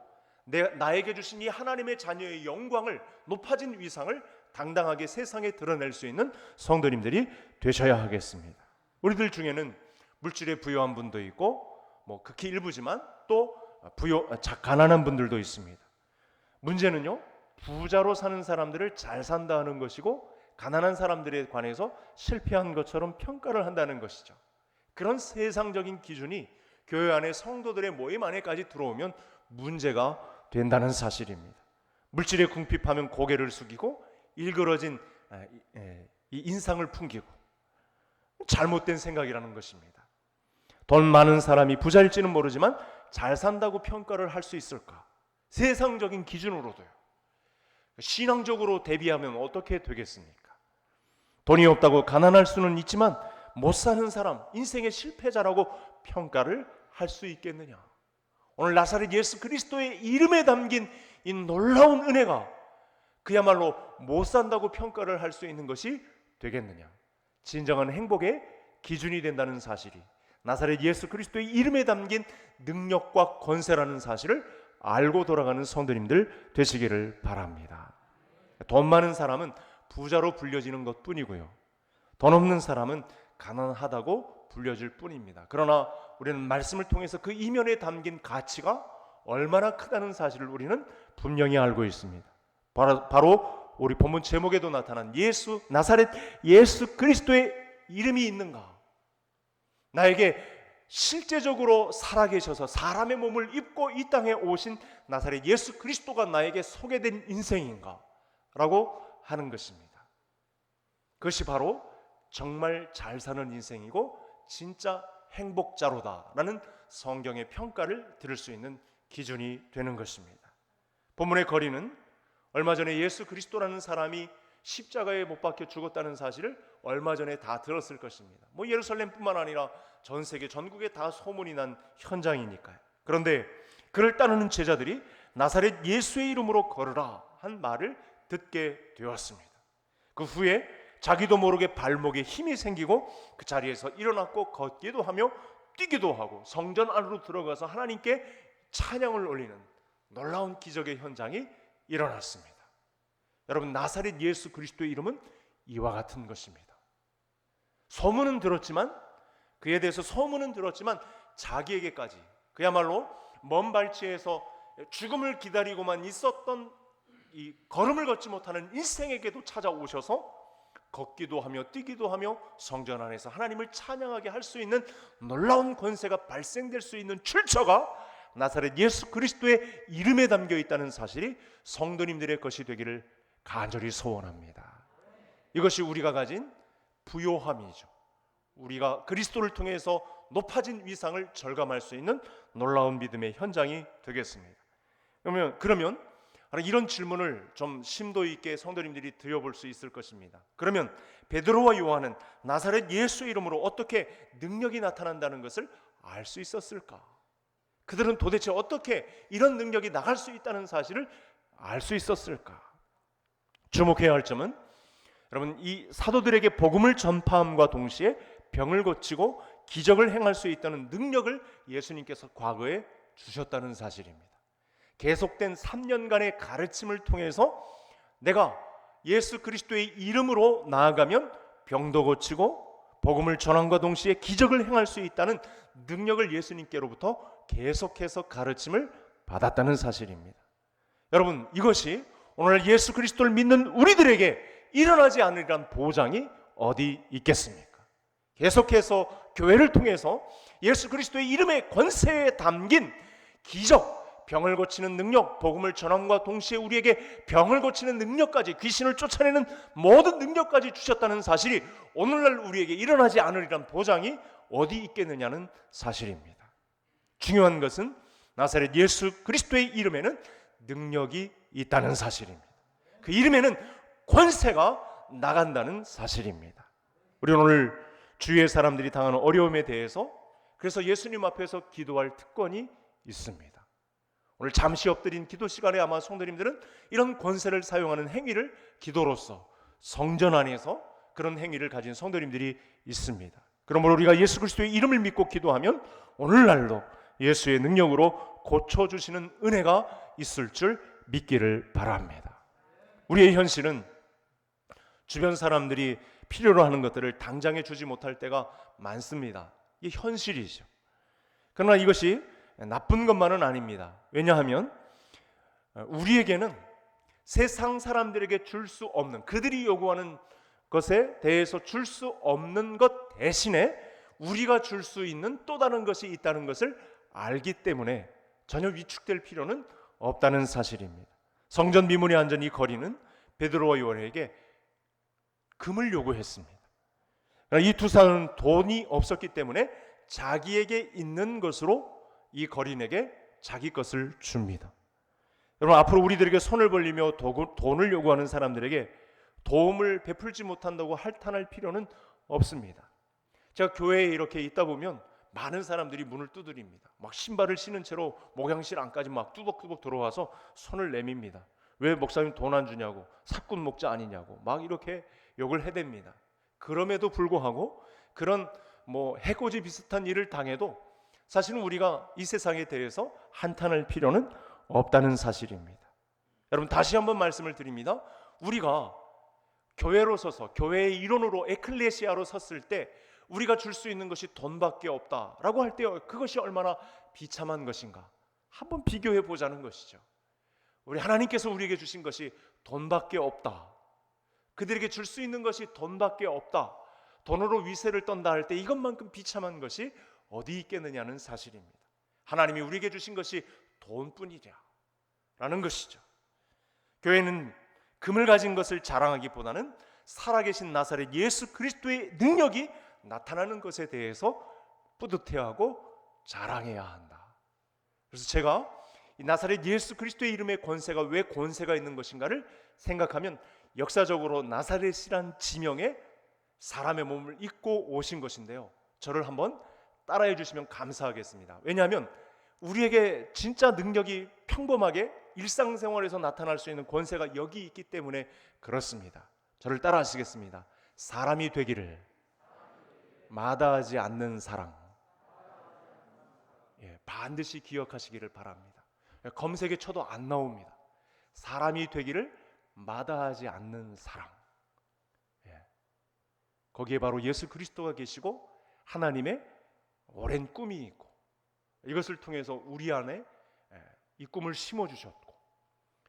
A: 나에게 주신 이 하나님의 자녀의 영광을, 높아진 위상을 당당하게 세상에 드러낼 수 있는 성도님들이 되셔야 하겠습니다. 우리들 중에는 물질에 부유한 분도 있고 뭐 극히 일부지만 또 가난한 분들도 있습니다. 문제는요, 부자로 사는 사람들을 잘 산다 하는 것이고 가난한 사람들에 관해서 실패한 것처럼 평가를 한다는 것이죠. 그런 세상적인 기준이 교회 안에 성도들의 모임 안에까지 들어오면 문제가 된다는 사실입니다. 물질에 궁핍하면 고개를 숙이고 일그러진 이 인상을 풍기고 잘못된 생각이라는 것입니다. 돈 많은 사람이 부자일지는 모르지만 잘 산다고 평가를 할 수 있을까? 세상적인 기준으로도요. 신앙적으로 대비하면 어떻게 되겠습니까? 돈이 없다고 가난할 수는 있지만 못 사는 사람, 인생의 실패자라고 평가를 할 수 있겠느냐? 오늘 나사렛 예수 그리스도의 이름에 담긴 이 놀라운 은혜가 그야말로 못 산다고 평가를 할 수 있는 것이 되겠느냐? 진정한 행복의 기준이 된다는 사실이 나사렛 예수 그리스도의 이름에 담긴 능력과 권세라는 사실을 알고 돌아가는 성도님들 되시기를 바랍니다. 돈 많은 사람은 부자로 불려지는 것뿐이고요, 돈 없는 사람은 가난하다고 불려질 뿐입니다. 그러나 우리는 말씀을 통해서 그 이면에 담긴 가치가 얼마나 크다는 사실을 우리는 분명히 알고 있습니다. 바로 우리 본문 제목에도 나타난 나사렛 예수 그리스도의 이름이 있는가? 나에게 실제적으로 살아계셔서 사람의 몸을 입고 이 땅에 오신 나사렛 예수 그리스도가 나에게 소개된 인생인가? 라고 하는 것입니다. 그것이 바로 정말 잘 사는 인생이고 진짜 행복자로다라는 성경의 평가를 들을 수 있는 기준이 되는 것입니다. 본문의 거리는 얼마 전에 예수 그리스도라는 사람이 십자가에 못 박혀 죽었다는 사실을 얼마 전에 다 들었을 것입니다. 뭐 예루살렘뿐만 아니라 전 세계 전국에 다 소문이 난 현장이니까요. 그런데 그를 따르는 제자들이 나사렛 예수의 이름으로 걸으라 한 말을 듣게 되었습니다. 그 후에 자기도 모르게 발목에 힘이 생기고 그 자리에서 일어났고 걷기도 하며 뛰기도 하고 성전 안으로 들어가서 하나님께 찬양을 올리는 놀라운 기적의 현장이 일어났습니다. 여러분, 나사렛 예수 그리스도의 이름은 이와 같은 것입니다. 소문은 들었지만 그에 대해서 소문은 들었지만 자기에게까지 그야말로 먼 발치에서 죽음을 기다리고만 있었던 이 걸음을 걷지 못하는 인생에게도 찾아오셔서 걷기도 하며 뛰기도 하며 성전 안에서 하나님을 찬양하게 할 수 있는 놀라운 권세가 발생될 수 있는 출처가 나사렛 예수 그리스도의 이름에 담겨 있다는 사실이 성도님들의 것이 되기를 간절히 소원합니다. 이것이 우리가 가진 부요함이죠. 우리가 그리스도를 통해서 높아진 위상을 절감할 수 있는 놀라운 믿음의 현장이 되겠습니다. 그러면 이런 질문을 좀 심도 있게 성도님들이 드려볼 수 있을 것입니다. 그러면 베드로와 요한은 나사렛 예수의 이름으로 어떻게 능력이 나타난다는 것을 알 수 있었을까? 그들은 도대체 어떻게 이런 능력이 나갈 수 있다는 사실을 알 수 있었을까? 주목해야 할 점은 여러분, 이 사도들에게 복음을 전파함과 동시에 병을 고치고 기적을 행할 수 있다는 능력을 예수님께서 과거에 주셨다는 사실입니다. 계속된 3년간의 가르침을 통해서 내가 예수 그리스도의 이름으로 나아가면 병도 고치고 복음을 전함과 동시에 기적을 행할 수 있다는 능력을 예수님께로부터 계속해서 가르침을 받았다는 사실입니다. 여러분, 이것이 오늘 예수 그리스도를 믿는 우리들에게 일어나지 않으리란 보장이 어디 있겠습니까? 계속해서 교회를 통해서 예수 그리스도의 이름의 권세에 담긴 기적, 병을 고치는 능력, 복음을 전함과 동시에 우리에게 병을 고치는 능력까지, 귀신을 쫓아내는 모든 능력까지 주셨다는 사실이 오늘날 우리에게 일어나지 않으리란 보장이 어디 있겠느냐는 사실입니다. 중요한 것은 나사렛 예수 그리스도의 이름에는 능력이 있다는 사실입니다. 그 이름에는 권세가 나간다는 사실입니다. 우리는 오늘 주위의 사람들이 당하는 어려움에 대해서 그래서 예수님 앞에서 기도할 특권이 있습니다. 오늘 잠시 엎드린 기도 시간에 아마 성도님들은 이런 권세를 사용하는 행위를 기도로서 성전 안에서 그런 행위를 가진 성도님들이 있습니다. 그러므로 우리가 예수 그리스도의 이름을 믿고 기도하면 오늘날도 예수의 능력으로 고쳐주시는 은혜가 있을 줄 믿기를 바랍니다. 우리의 현실은 주변 사람들이 필요로 하는 것들을 당장에 주지 못할 때가 많습니다. 이게 현실이죠. 그러나 이것이 나쁜 것만은 아닙니다. 왜냐하면 우리에게는 세상 사람들에게 줄 수 없는, 그들이 요구하는 것에 대해서 줄 수 없는 것 대신에 우리가 줄 수 있는 또 다른 것이 있다는 것을 알기 때문에 전혀 위축될 필요는 없다는 사실입니다. 성전 미문에 앉은 이 거리는 베드로와 요한에게 금을 요구했습니다. 이 두 사람은 돈이 없었기 때문에 자기에게 있는 것으로 이 거린에게 자기 것을 줍니다. 여러분, 앞으로 우리들에게 손을 벌리며 돈을 요구하는 사람들에게 도움을 베풀지 못한다고 할탄할 필요는 없습니다. 제가 교회에 이렇게 있다 보면 많은 사람들이 문을 두드립니다. 막 신발을 신은 채로 목양실 안까지 막 뚜벅뚜벅 들어와서 손을 내밉니다. 왜 목사님 돈 안 주냐고, 사꾼 목자 아니냐고 막 이렇게 욕을 해댑니다. 그럼에도 불구하고 그런 해코지 비슷한 일을 당해도 사실은 우리가 이 세상에 대해서 한탄할 필요는 없다는 사실입니다. 여러분, 다시 한번 말씀을 드립니다. 우리가 교회로 서서 교회의 일원으로 에클레시아로 섰을 때 우리가 줄 수 있는 것이 돈밖에 없다라고 할 때 그것이 얼마나 비참한 것인가 한번 비교해 보자는 것이죠. 우리 하나님께서 우리에게 주신 것이 돈밖에 없다. 그들에게 줄 수 있는 것이 돈밖에 없다. 돈으로 위세를 떤다 할 때 이것만큼 비참한 것이 어디 있겠느냐는 사실입니다. 하나님이 우리에게 주신 것이 돈뿐이랴 라는 것이죠. 교회는 금을 가진 것을 자랑하기보다는 살아계신 나사렛 예수 그리스도의 능력이 나타나는 것에 대해서 뿌듯해하고 자랑해야 한다. 그래서 제가 이 나사렛 예수 그리스도의 이름의 권세가 왜 권세가 있는 것인가를 생각하면 역사적으로 나사렛이란 지명에 사람의 몸을 입고 오신 것인데요. 저를 한번 따라해 주시면 감사하겠습니다. 왜냐하면 우리에게 진짜 능력이 평범하게 일상생활에서 나타날 수 있는 권세가 여기 있기 때문에 그렇습니다. 저를 따라 하시겠습니다. 사람이 되기를 마다하지 않는 사랑. 반드시 기억하시기를 바랍니다. 검색에 쳐도 안 나옵니다. 사람이 되기를 마다하지 않는 사랑. 거기에 바로 예수 그리스도가 계시고 하나님의 오랜 꿈이 있고 이것을 통해서 우리 안에 이 꿈을 심어주셨고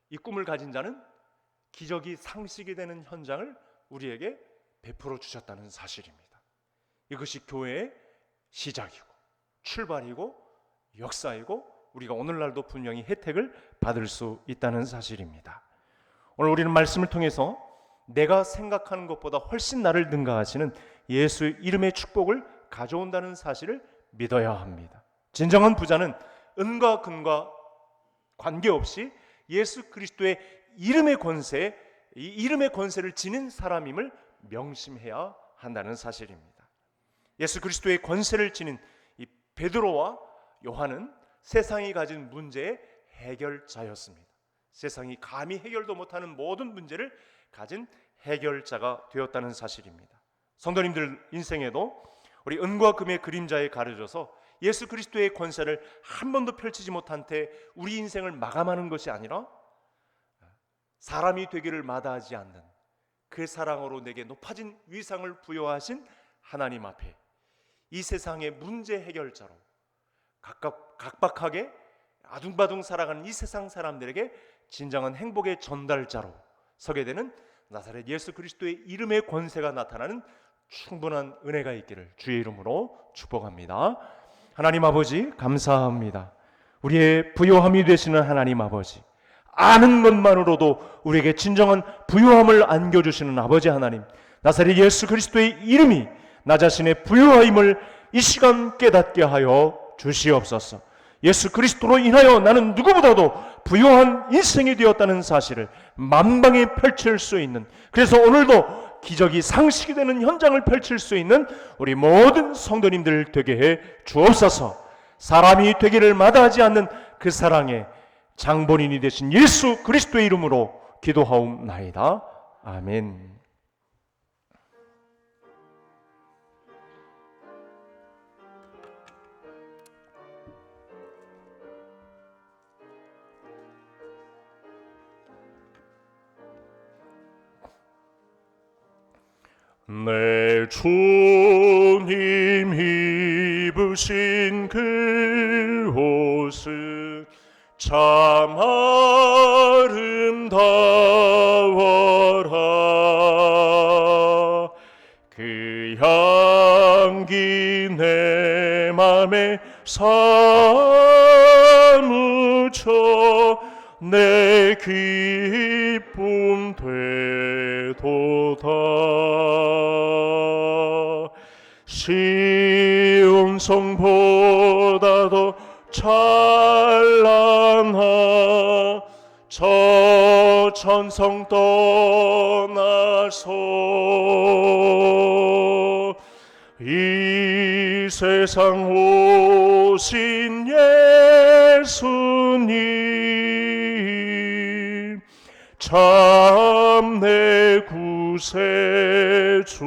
A: 이 꿈을 가진 자는 기적이 상식이 되는 현장을 우리에게 베풀어 주셨다는 사실입니다. 이것이 교회의 시작이고 출발이고 역사이고 우리가 오늘날도 분명히 혜택을 받을 수 있다는 사실입니다. 오늘 우리는 말씀을 통해서 내가 생각하는 것보다 훨씬 나를 능가하시는 예수의 이름의 축복을 가져온다는 사실을 믿어야 합니다. 진정한 부자는 은과 금과 관계없이 예수 그리스도의 이름의 권세, 이 이름의 권세를 지닌 사람임을 명심해야 한다는 사실입니다. 예수 그리스도의 권세를 지닌 이 베드로와 요한은 세상이 가진 문제의 해결자였습니다. 세상이 감히 해결도 못하는 모든 문제를 가진 해결자가 되었다는 사실입니다. 성도님들 인생에도 우리 은과 금의 그림자에 가려져서 예수 그리스도의 권세를 한 번도 펼치지 못한 채 우리 인생을 마감하는 것이 아니라 사람이 되기를 마다하지 않는 그 사랑으로 내게 높아진 위상을 부여하신 하나님 앞에 이 세상의 문제 해결자로 각박하게 아둥바둥 살아가는 이 세상 사람들에게 진정한 행복의 전달자로 서게 되는 나사렛 예수 그리스도의 이름의 권세가 나타나는 충분한 은혜가 있기를 주의 이름으로 축복합니다. 하나님 아버지 감사합니다. 우리의 부요함이 되시는 하나님 아버지, 아는 것만으로도 우리에게 진정한 부요함을 안겨주시는 아버지 하나님, 나사렛 예수 그리스도의 이름이 나 자신의 부요함을 이 시간 깨닫게 하여 주시옵소서. 예수 그리스도로 인하여 나는 누구보다도 부요한 인생이 되었다는 사실을 만방에 펼칠 수 있는, 그래서 오늘도 기적이 상식이 되는 현장을 펼칠 수 있는 우리 모든 성도님들 되게 해 주옵소서. 사람이 되기를 마다하지 않는 그 사랑의 장본인이 되신 예수 그리스도의 이름으로 기도하옵나이다. 아멘.
C: 내 주님 입으신 그 옷은 참 아름다워라. 그 향기 내 맘에 사무쳐 내 기쁨 되도다. 시온 성보다도 찬란하 저 천성 떠나서 이 세상 오신 예수님 참 내 구세주.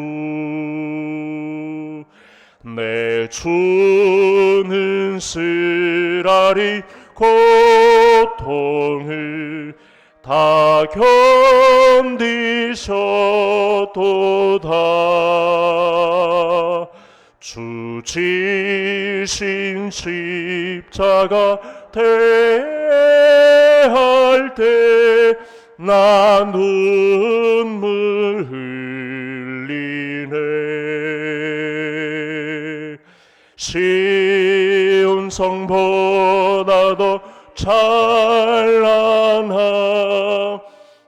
C: 내 주는 쓰라리 고통을 다 견디셨도다. 주 지신 십자가 대할 때 나 눈물 흘리네. 시온 성보다도 찬란하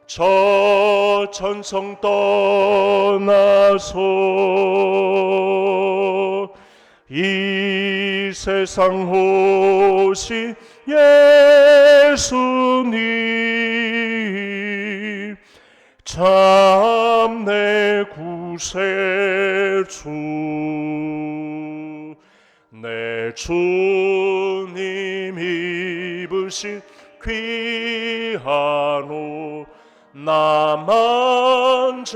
C: 저 천성 떠나서 이 세상 오신 예수님 참 내 구세주. 내 주님 입으신 귀한 옷 나 만져보았네.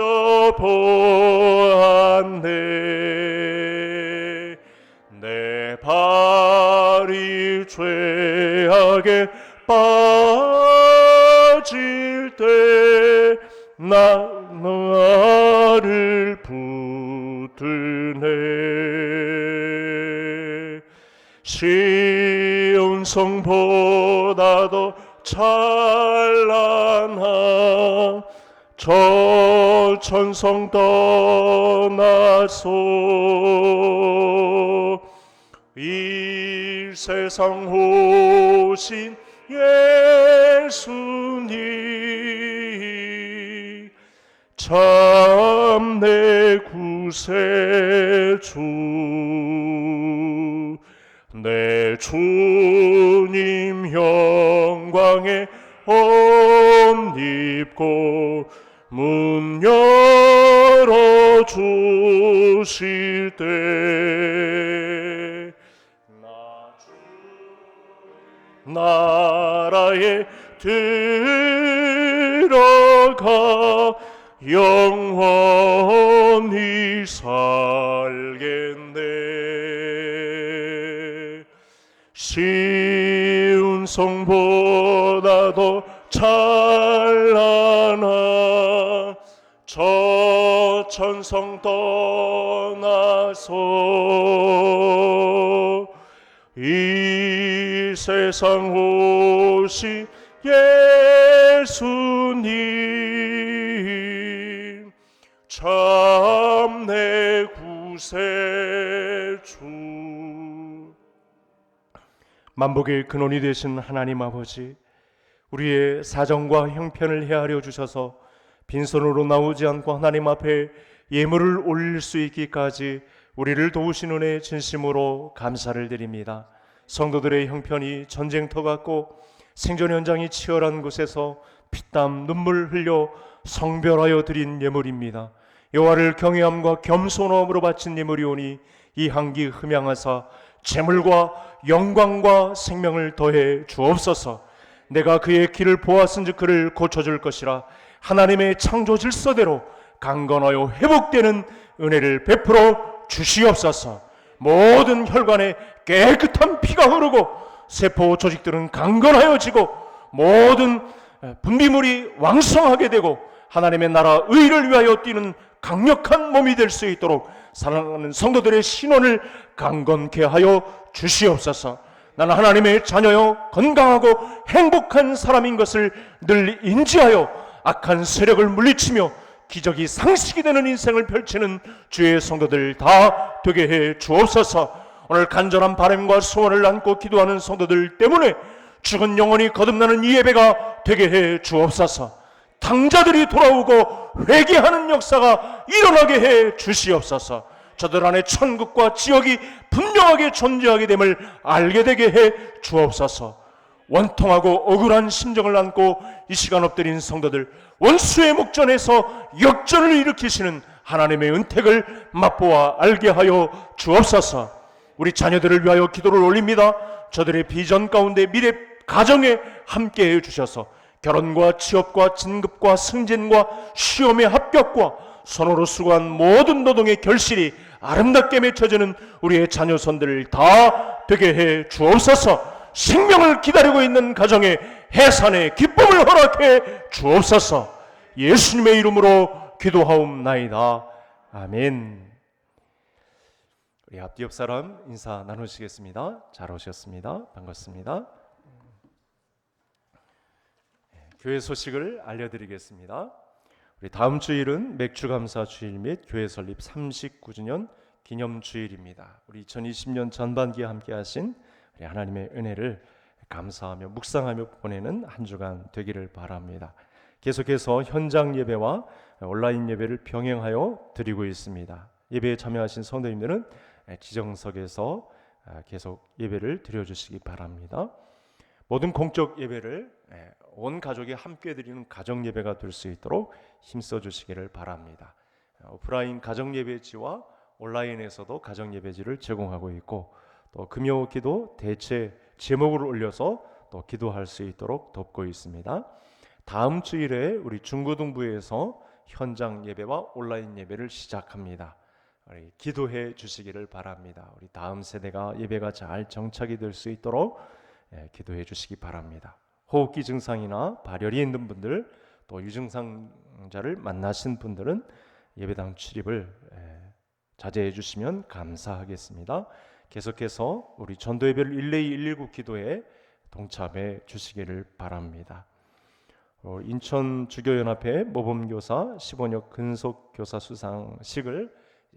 C: 내 발이 죄악에 빠질 때 나를 붙드네. 시온 성보다도 찬란하 저 천성 떠나서 이 세상 오신 예수님 참 내 구세주 내 주님 영광에 옷 입고 문 열어 주실 때 나라에 들어가 영원히 살겠네. 쉬운 성보다도 찬란한 저 천성 떠나서 이 세상 오신 예수님 참 내 구세주. 만복의 근원이 되신 하나님 아버지, 우리의 사정과 형편을 헤아려 주셔서 빈손으로 나오지 않고 하나님 앞에 예물을 올릴 수 있기까지 우리를 도우신 은혜에 진심으로 감사를 드립니다. 성도들의 형편이 전쟁터 같고 생존 현장이 치열한 곳에서 피땀 눈물 흘려 성별하여 드린 예물입니다. 여호와를 경외함과 겸손함으로 바친 예물이오니 이 향기 흠양하사 재물과 영광과 생명을 더해 주옵소서. 내가 그의 길을 보았은즉 그를 고쳐줄 것이라. 하나님의 창조 질서대로 강건하여 회복되는 은혜를 베풀어 주시옵소서. 모든 혈관에 깨끗한 피가 흐르고 세포 조직들은 강건하여지고 모든 분비물이 왕성하게 되고 하나님의 나라 의를 위하여 뛰는 강력한 몸이 될 수 있도록 사랑하는 성도들의 신원을 강건케 하여 주시옵소서. 나는 하나님의 자녀요 건강하고 행복한 사람인 것을 늘 인지하여 악한 세력을 물리치며 기적이 상식이 되는 인생을 펼치는 주의 성도들 다 되게 해 주옵소서. 오늘 간절한 바람과 소원을 안고 기도하는 성도들 때문에 죽은 영혼이 거듭나는 이 예배가 되게 해 주옵소서. 당자들이 돌아오고 회개하는 역사가 일어나게 해 주시옵소서. 저들 안에 천국과 지옥이 분명하게 존재하게 됨을 알게 되게 해 주옵소서. 원통하고 억울한 심정을 안고 이 시간 엎드린 성도들, 원수의 목전에서 역전을 일으키시는 하나님의 은택을 맛보아 알게 하여 주옵소서. 우리 자녀들을 위하여 기도를 올립니다. 저들의 비전 가운데 미래 가정에 함께 해 주셔서 결혼과 취업과 진급과 승진과 시험의 합격과 선호로 수고한 모든 노동의 결실이 아름답게 맺혀지는 우리의 자녀손들을 다 되게 해 주옵소서. 생명을 기다리고 있는 가정에 해산의 기쁨을 허락해 주옵소서. 예수님의 이름으로 기도하옵나이다. 아멘. 우리 앞뒤 옆 사람 인사 나누시겠습니다. 잘 오셨습니다. 반갑습니다. 교회 소식을 알려드리겠습니다. 우리 다음 주일은 맥주감사 주일 및 교회 설립 39주년 기념 주일입니다. 우리 2020년 전반기에 함께하신 우리 하나님의 은혜를 감사하며 묵상하며 보내는 한 주간 되기를 바랍니다. 계속해서 현장 예배와 온라인 예배를 병행하여 드리고 있습니다. 예배에 참여하신 성도님들은 지정석에서 계속 예배를 드려주시기 바랍니다. 모든 공적 예배를 온 가족이 함께 드리는 가정 예배가 될 수 있도록 힘써 주시기를 바랍니다. 오프라인 가정 예배지와 온라인에서도 가정 예배지를 제공하고 있고 또 금요 기도 대체 제목을 올려서 또 기도할 수 있도록 돕고 있습니다. 다음 주일에 우리 중고등부에서 현장 예배와 온라인 예배를 시작합니다. 우리 기도해 주시기를 바랍니다. 우리 다음 세대가 예배가 잘 정착이 될 수 있도록 기도해 주시기 바랍니다. 호흡기 증상이나 발열이 있는 분들 또 유증상자를 만나신 분들은 예배당 출입을 자제해 주시면 감사하겠습니다. 계속해서 우리 전도예배를 112 119 기도에 동참해 주시기를 바랍니다. 인천 주교연합회 모범교사 15년 근속교사 수상식을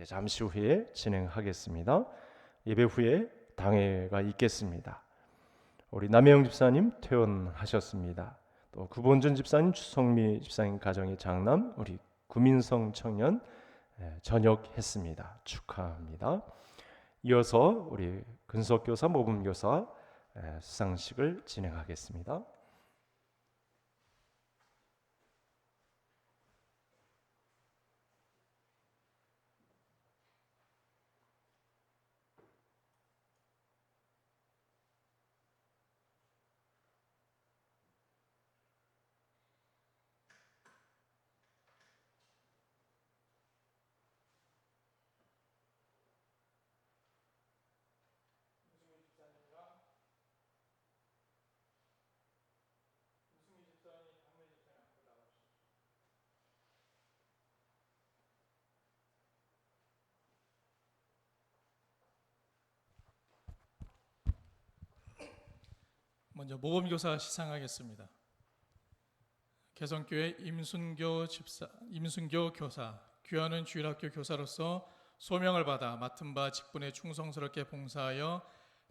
C: 잠시 후에 진행하겠습니다. 예배 후에 당회가 있겠습니다. 우리 남혜영 집사님 퇴원하셨습니다. 또 구본준 집사님, 추성미 집사님 가정의 장남 우리 구민성 청년 전역했습니다. 축하합니다. 이어서 우리 근속교사 모범교사 수상식을 진행하겠습니다.
D: 먼저 모범교사 시상하겠습니다. 개성교회 임순교 교사, 귀하는 주일학교 교사로서 소명을 받아 맡은 바 직분에 충성스럽게 봉사하여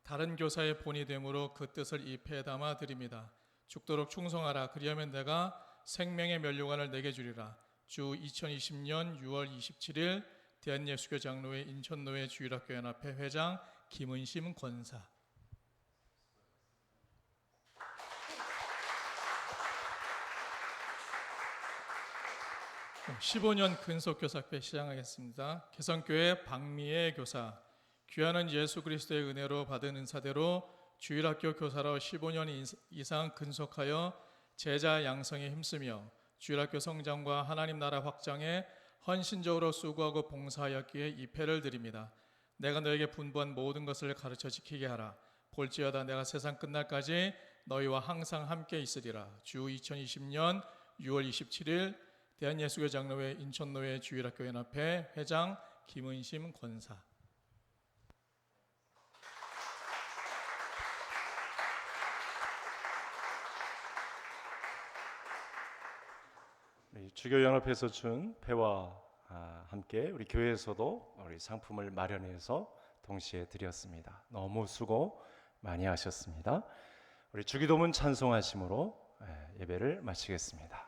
D: 다른 교사의 본이 되므로 그 뜻을 이 패에 담아 드립니다. 죽도록 충성하라. 그리하면 내가 생명의 면류관을 내게 주리라. 주 2020년 6월 27일 대한예수교 장로회 인천노회 주일학교 연합회 회장 김은심 권사. 15년 근속교사회 시작하겠습니다. 개성교회 박미애 교사, 귀하는 예수 그리스도의 은혜로 받은 은사대로 주일학교 교사로 15년 이상 근속하여 제자 양성에 힘쓰며 주일학교 성장과 하나님 나라 확장에 헌신적으로 수고하고 봉사하였기에 이 패를 드립니다. 내가 너에게 분부한 모든 것을 가르쳐 지키게 하라. 볼지어다 내가 세상 끝날까지 너희와 항상 함께 있으리라. 주 2020년 6월 27일 대한예수교 장로회 인천노회 주일학교 연합회 회장 김은심 권사.
C: 주교연합회에서 준 패와 함께 우리 교회에서도 우리 상품을 마련해서 동시에 드렸습니다. 너무 수고 많이 하셨습니다. 우리 주기도문 찬송하심으로 예배를 마치겠습니다.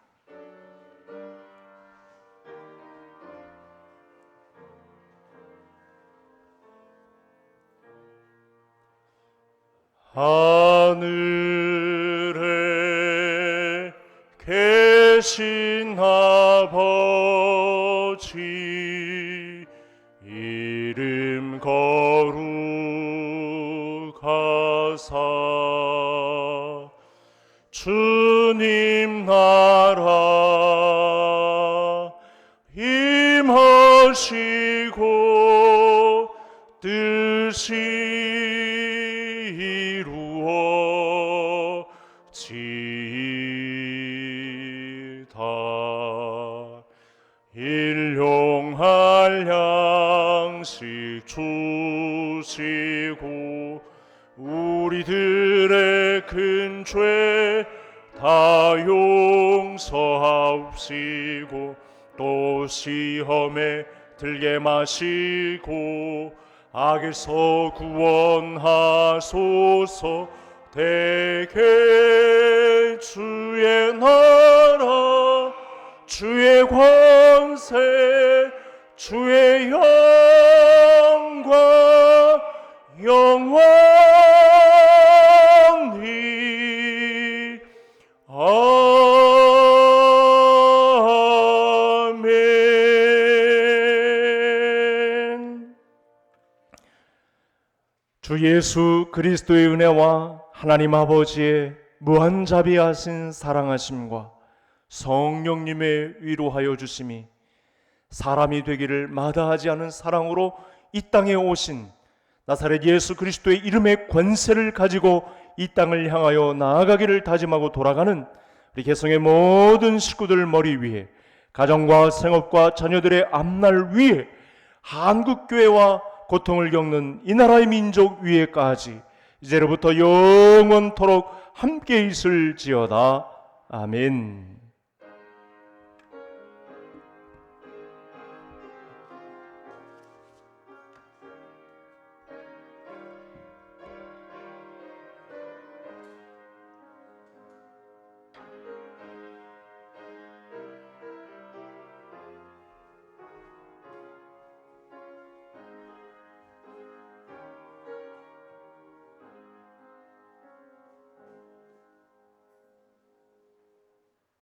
C: 하늘에 계신 아버지 이름 거룩하사 주님 나라 임하시고 뜻이 일용할 양식 주시고 우리들의 큰 죄 다 용서하옵시고 또 시험에 들게 마시고 악에서 구원하소서. 대개 주의 나라 주의 권세 주의 영광 영원히 아멘. 주 예수 그리스도의 은혜와 하나님 아버지의 무한자비하신 사랑하심과 성령님의 위로하여 주심이 사람이 되기를 마다하지 않은 사랑으로 이 땅에 오신 나사렛 예수 그리스도의 이름의 권세를 가지고 이 땅을 향하여 나아가기를 다짐하고 돌아가는 우리 개성의 모든 식구들 머리 위에 가정과 생업과 자녀들의 앞날 위에 한국교회와 고통을 겪는 이 나라의 민족 위에까지 이제로부터 영원토록 함께 있을지어다. 아멘.